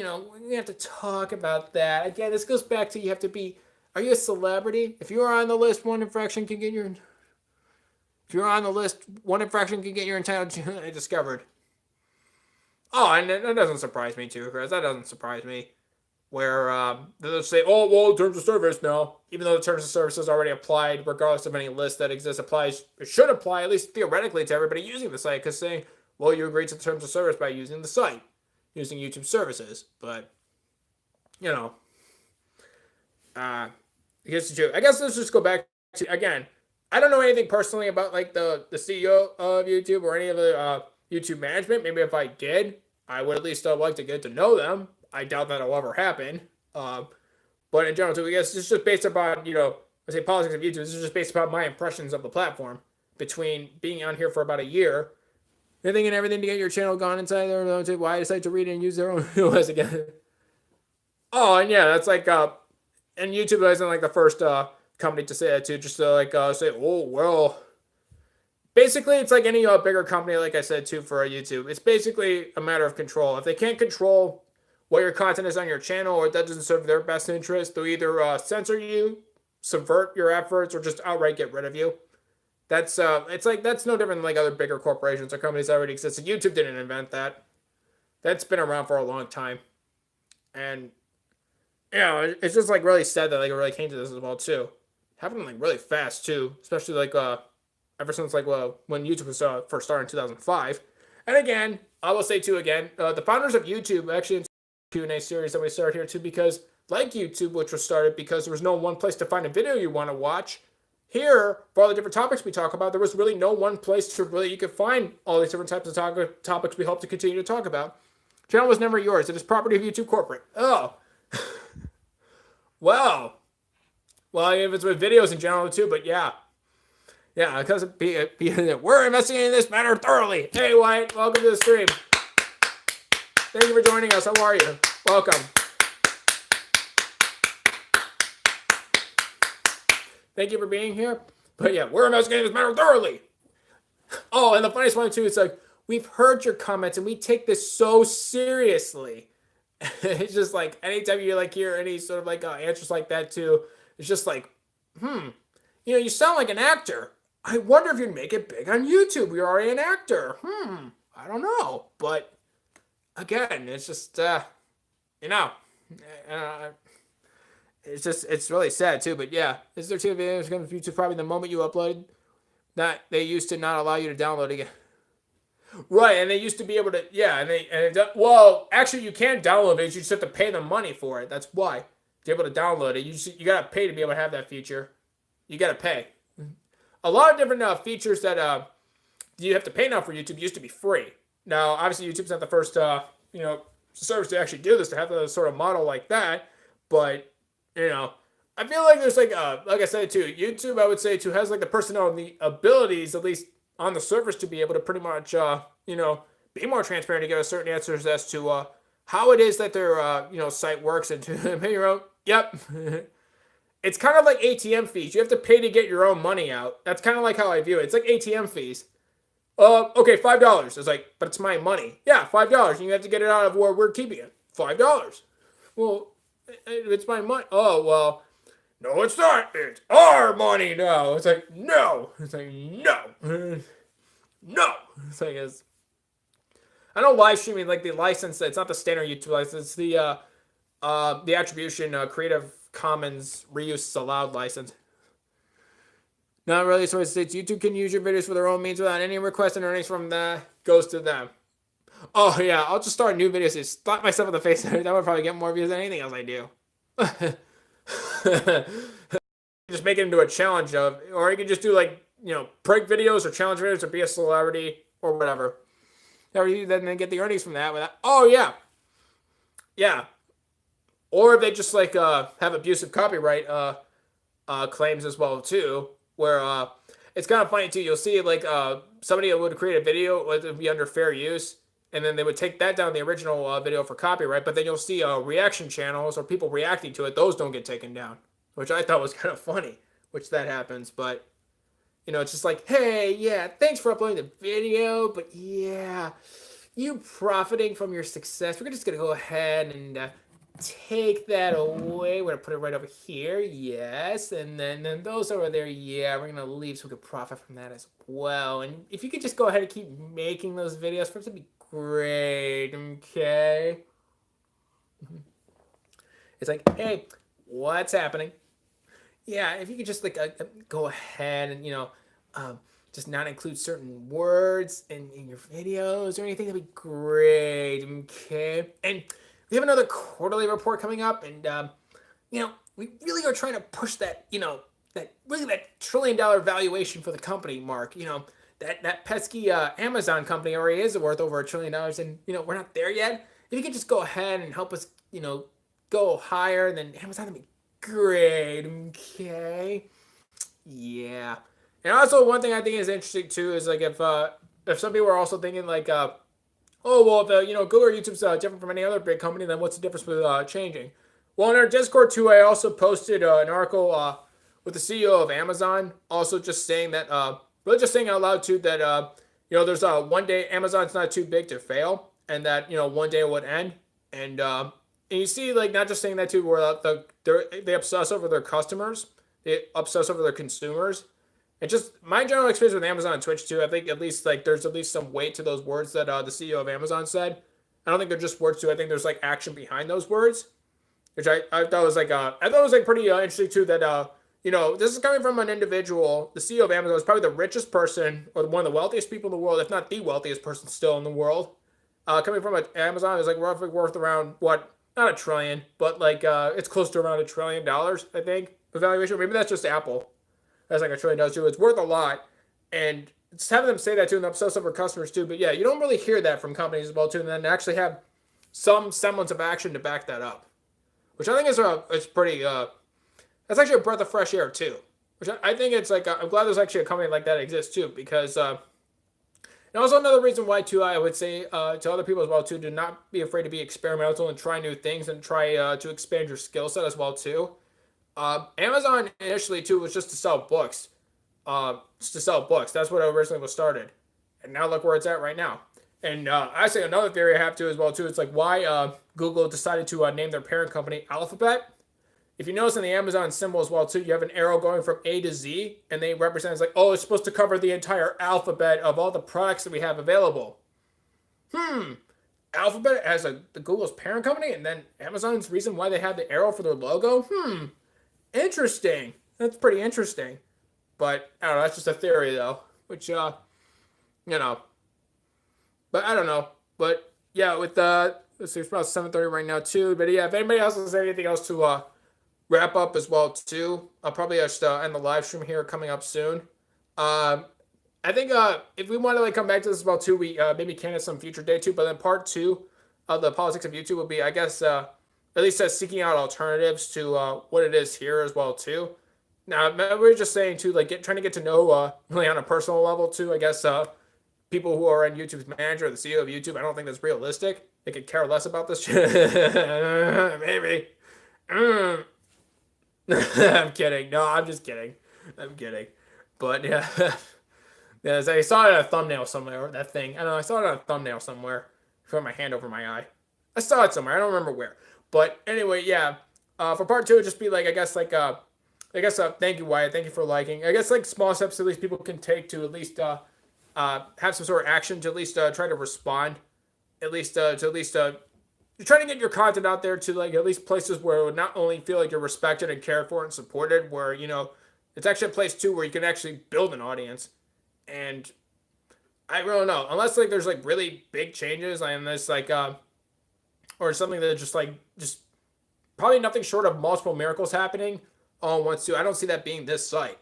Speaker 1: have to talk about that again. This goes back to you have to be. Are you a celebrity? If you are on the list, one infraction can get your. If you're on the list, one infraction can get your entire channel discovered. Oh, and that doesn't surprise me too, Chris. That doesn't surprise me. Where they'll say, oh, well, terms of service now. Even though the terms of service is already applied, regardless of any list that exists, it should apply, at least theoretically, to everybody using the site. Because saying, well, you agreed to the terms of service by using the site, using YouTube services. But, I guess let's just go back to, again, I don't know anything personally about like the CEO of YouTube or any of the YouTube management. Maybe if I did, I would at least like to get to know them. I doubt that'll ever happen. But in general, too, I guess it's just based upon, I say politics of YouTube. This is just based upon my impressions of the platform between being on here for about a year, anything and everything to get your channel gone inside there. Why I decide to read it and use their own OS again. Oh, and yeah, that's like, and YouTube isn't like the first company to say that too, just to say, oh, well. Basically, it's like any bigger company, like I said too, for YouTube. It's basically a matter of control. If they can't control what your content is on your channel, or it doesn't serve their best interest, they'll either censor you, subvert your efforts, or just outright get rid of you. That's it's like that's no different than like other bigger corporations or companies that already existed. YouTube didn't invent that. That's been around for a long time, and it's just like really sad that like it really came to this as well too. Happened like really fast too, especially like ever since like when YouTube was first started in 2005. And again, I will say too again, the founders of YouTube actually. Q&A series that we start here too, because like YouTube, which was started because there was no one place to find a video you want to watch, here for all the different topics we talk about, there was really no one place to really you could find all these different types of topics we hope to continue to talk about. Channel was never yours. It is property of YouTube corporate. Oh. Well, if it's with videos in general too, but yeah, because we're investigating this matter thoroughly. Hey, Wyatt, welcome to the stream. Thank you for joining us. How are you? Welcome. Thank you for being here. But yeah, we're investigating this matter thoroughly. Oh, and the funniest one too is like, we've heard your comments and we take this so seriously. It's just like, anytime you like hear any sort of like answers like that too, it's just like, you sound like an actor. I wonder if you'd make it big on YouTube. You're already an actor. I don't know. But again, it's just, it's really sad too, but yeah, is there two videos going to YouTube probably the moment you upload that they used to not allow you to download again. Right, and they used to be able to, well, actually you can download it, you just have to pay them money for it. That's why. To be able to download it, you got to pay to be able to have that feature. You got to pay. A lot of different features that you have to pay now for YouTube used to be free. Now, obviously, YouTube's not the first, service to actually do this, to have a sort of model like that. But, I feel like there's like I said too, YouTube, I would say too, has like the personnel and the abilities, at least on the surface, to be able to pretty much, be more transparent to give us certain answers as to how it is that their, site works and to pay your own. Yep. It's kind of like ATM fees. You have to pay to get your own money out. That's kind of like how I view it. It's like ATM fees. Okay, $5. It's like, but it's my money. Yeah, $5. And you have to get it out of where we're keeping it. $5. Well, it's my money. Oh, well, no, it's not. It's our money now. It's like, no. It's like, no. No. It's like, I know live streaming, like the license, it's not the standard YouTube license, it's the attribution Creative Commons reuse allowed license. Not really, so it states YouTube can use your videos for their own means without any request, and earnings from that goes to them. Oh yeah, I'll just start new videos. Just slap myself in the face. That would probably get more views than anything else I do. Just make it into a challenge or you can just do like prank videos or challenge videos or be a celebrity or whatever. Then get the earnings from that. Oh yeah, yeah. Or if they just like have abusive copyright claims as well too, where it's kind of funny too. You'll see like somebody would create a video would be under fair use, and then they would take that down the original video for copyright. But then you'll see reaction channels or people reacting to it; those don't get taken down, which I thought was kind of funny. Which that happens, but it's just like, hey, yeah, thanks for uploading the video, but yeah, you profiting from your success. We're just gonna go ahead and take that away. We're gonna put it right over here, yes, and then those over there, yeah, we're gonna leave so we can profit from that as well. And if you could just go ahead and keep making those videos for us, it'd be great. Okay. It's like, hey, what's happening? Yeah, if you could just like go ahead and just not include certain words in your videos or anything, that'd be great. Okay, and we have another quarterly report coming up, and we really are trying to push that that $1 trillion valuation for the company, Mark. That pesky Amazon company already is worth over $1 trillion, and we're not there yet. If you could just go ahead and help us go higher than Amazon, that'd be great. Okay. Yeah. And also one thing I think is interesting too is like if some people are also thinking like oh well if Google or YouTube's different from any other big company, then what's the difference with changing? Well, in our Discord too, I also posted an article with the CEO of Amazon, also just saying that really just saying out loud too that there's one day Amazon's not too big to fail, and that one day it would end, and you see, like, not just saying that too, where they obsess over their customers, they obsess over their consumers. And just my general experience with Amazon and Twitch too, I think at least like there's at least some weight to those words that the CEO of Amazon said. I don't think they're just words too. I think there's like action behind those words, which I thought was like pretty interesting too. That this is coming from an individual. The CEO of Amazon is probably the richest person or one of the wealthiest people in the world, if not the wealthiest person still in the world. Coming from Amazon is like roughly worth around what? Not $1 trillion, but like it's close to around $1 trillion, I think, evaluation. Maybe that's just Apple. That's like $1 trillion too. It's worth a lot, and just having them say that too and obsess over customers too. But yeah, you don't really hear that from companies as well too, and then actually have some semblance of action to back that up, which I think is pretty. That's actually a breath of fresh air too. Which I think it's like I'm glad there's actually a company like that exists too, because. And also another reason why too, I would say to other people as well too, do not be afraid to be experimental and try new things and try to expand your skill set as well too. Amazon initially too was just to sell books, That's what it originally was started, and now look where it's at right now. And I say another theory I have too as well too. It's like why Google decided to name their parent company Alphabet. If you notice in the Amazon symbol as well too, you have an arrow going from A to Z, and they represent it's like, oh, it's supposed to cover the entire alphabet of all the products that we have available. Alphabet as the Google's parent company, and then Amazon's reason why they have the arrow for their logo. Interesting. That's pretty interesting. But I don't know. That's just a theory though, which but I don't know. But yeah, with let's see, it's about 7:30 right now too. But yeah, if anybody else has anything else to wrap up as well too, I'll probably just end the live stream here coming up soon. I think if we want to like come back to this as well too, we maybe can at some future day too. But then part 2 of the politics of YouTube will be, I guess, at least seeking out alternatives to what it is here as well too. Now we're just saying too, like trying to get to know really on a personal level too. I guess people who are in YouTube's manager or the CEO of YouTube, I don't think that's realistic. They could care less about this shit. Maybe. I'm kidding. No, I'm just kidding. I'm kidding. But yeah, yeah, I saw it on a thumbnail somewhere. That thing. I don't know. I saw it on a thumbnail somewhere. I put my hand over my eye. I saw it somewhere. I don't remember where. But anyway, yeah. For part 2, it'd just be like, I guess, like I guess thank you, Wyatt. Thank you for liking. I guess like small steps at least people can take to at least have some sort of action to at least try to respond, at least to at least you're trying to get your content out there to like at least places where it would not only feel like you're respected and cared for and supported, where it's actually a place too where you can actually build an audience. And I really don't know, unless like there's like really big changes and this like or something that just probably nothing short of multiple miracles happening all at once too. I don't see that being this site.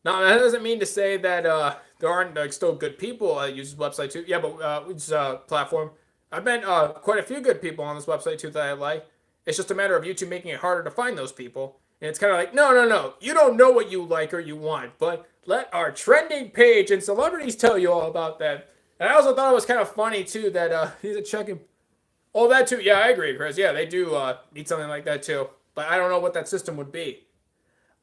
Speaker 1: Now that doesn't mean to say that there aren't like still good people that use this website too. Yeah, but it's a platform. I've met quite a few good people on this website too that I like. It's just a matter of YouTube making it harder to find those people. And it's kind of like, no, no, no. You don't know what you like or you want, but let our trending page and celebrities tell you all about that. And I also thought it was kind of funny too that he's a checking. Oh, that too. Yeah, I agree, Chris. Yeah, they do need something like that too. But I don't know what that system would be.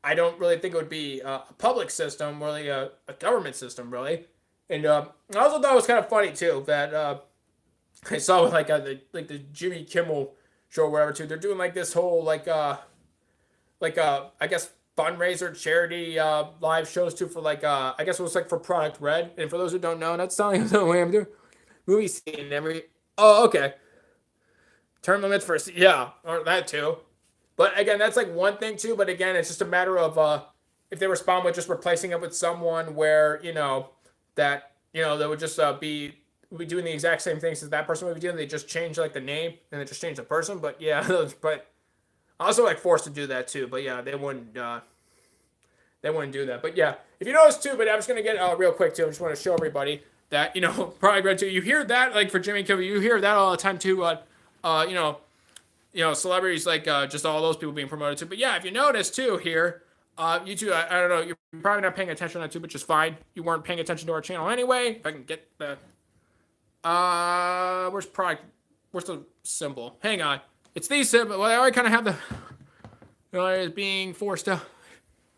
Speaker 1: I don't really think it would be a public system, really a government system, really. And I also thought it was kind of funny too that I saw with like the Jimmy Kimmel show or whatever too. They're doing like this whole I guess fundraiser charity live shows too for like I guess it was like for Product Red. And for those who don't know, that's telling you the way I'm doing movie scene every. Oh, okay. Term limits for yeah, or that too. But again, that's like one thing too. But again, it's just a matter of if they respond with just replacing it with someone where that they would just be doing the exact same things as that person would be doing. They just change like the name and they just change the person. But yeah, but also like forced to do that too. But yeah, they wouldn't do that. But yeah, if you notice too, but I'm just gonna get real quick too. I just want to show everybody that probably read too. You hear that like for Jimmy Kimmel, you hear that all the time too. Celebrities like just all those people being promoted too. But yeah, if you notice too here, you two, I don't know, you're probably not paying attention to that too, which is fine. You weren't paying attention to our channel anyway. If I can get the, where's product? Where's the symbol? Hang on, it's these symbols. Well, I already kind of have the, it's being forced to,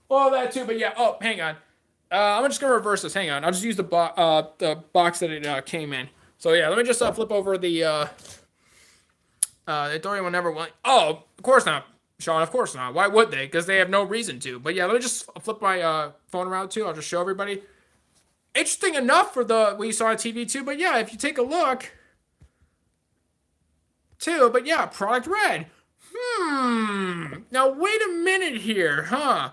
Speaker 1: all that too. But yeah, oh, hang on. I'm just gonna reverse this. Hang on, I'll just use the box that it came in. So yeah, let me just flip over the. Dorian will never want. Oh, of course not, Sean. Of course not. Why would they? Because they have no reason to. But yeah, let me just flip my phone around too. I'll just show everybody. Interesting enough for what you saw on TV too. But yeah, if you take a look too. But yeah, Product Red. Now wait a minute here, huh?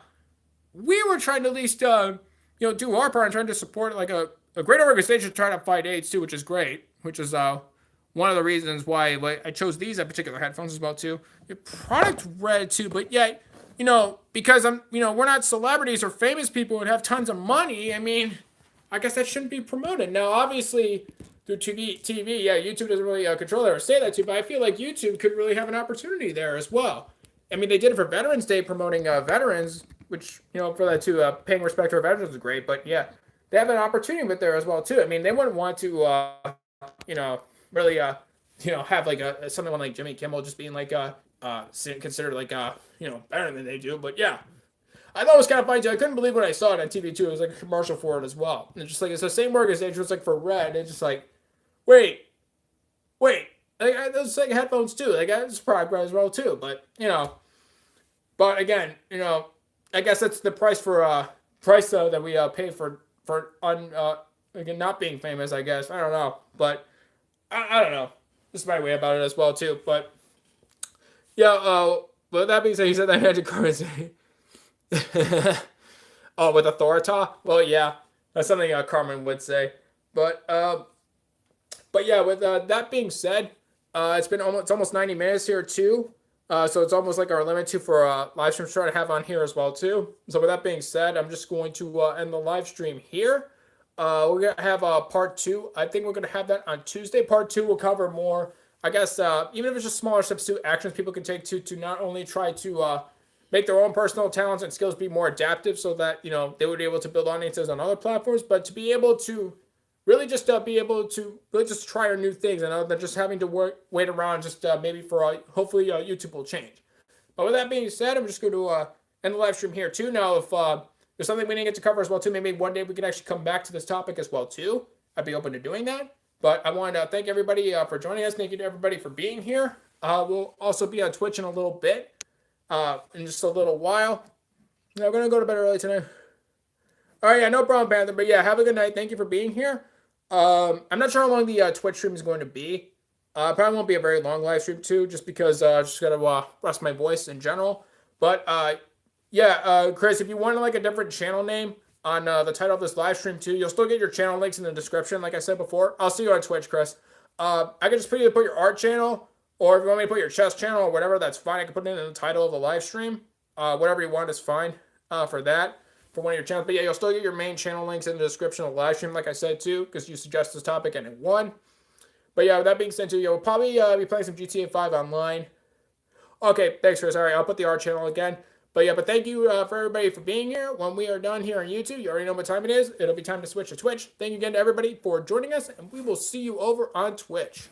Speaker 1: We were trying to at least do our part and trying to support like a great organization trying to fight AIDS too, which is great. Which is one of the reasons why I chose these particular headphones as well too. Product Red too, but yet, because we're not celebrities or famous people who have tons of money. I mean, I guess that shouldn't be promoted. Now, obviously, through TV, yeah, YouTube doesn't really control that or say that too, but I feel like YouTube could really have an opportunity there as well. I mean, they did it for Veterans Day, promoting veterans, which, for that too, paying respect to our veterans is great, but yeah, they have an opportunity with there as well too. I mean, they wouldn't want to, really have like something like Jimmy Kimmel just being like considered like better than they do. But yeah, I thought it was kind of funny too. I couldn't believe when I saw it on TV too. It was like a commercial for it as well. And it's just like it's the same organization. It's like for Red. It's just like wait, like those like headphones too. Like it's Product Red as well too. But but again, I guess that's the price for price that we pay for again not being famous. I guess I don't know, but. I don't know. This is my way about it as well too. But yeah, but that being said, he said that I had to currency. Oh, with authorita? Well, yeah, that's something Carmen would say. But yeah, with that being said, it's almost 90 minutes here too. So it's almost like our limit too for live streams try to have on here as well too. So with that being said, I'm just going to end the live stream here. We're going to have part 2. I think we're going to have that on Tuesday. Part 2 will cover more, I guess, even if it's just smaller steps to actions people can take to not only try to make their own personal talents and skills be more adaptive so that, they would be able to build audiences on other platforms, but to be able to really just be able to really just try new things and other than just having to wait around just maybe for hopefully YouTube will change. But with that being said, I'm just going to end the live stream here too. Now, if there's something we didn't get to cover as well too. Maybe one day we can actually come back to this topic as well too. I'd be open to doing that. But I wanted to thank everybody for joining us. Thank you to everybody for being here. We'll also be on Twitch in a little bit, in just a little while. Yeah, I'm gonna go to bed early tonight. All right, yeah, no problem, Panther. But yeah, have a good night. Thank you for being here. I'm not sure how long the Twitch stream is going to be. Probably won't be a very long live stream too, just because I just gotta rest my voice in general. But yeah, Chris, if you want like a different channel name on the title of this live stream too, you'll still get your channel links in the description, like I said before. I'll see you on Twitch, Chris. I can just put your art channel, or if you want me to put your chess channel or whatever, that's fine. I can put it in the title of the live stream. Whatever you want is fine for that. For one of your channels. But yeah, you'll still get your main channel links in the description of the live stream, like I said too, because you suggest this topic and it won. But yeah, with that being said too, you'll probably be playing some GTA 5 online. Okay, thanks, Chris. All right, I'll put the art channel again. But yeah, but thank you for everybody for being here. When we are done here on YouTube, you already know what time it is. It'll be time to switch to Twitch. Thank you again to everybody for joining us, and we will see you over on Twitch.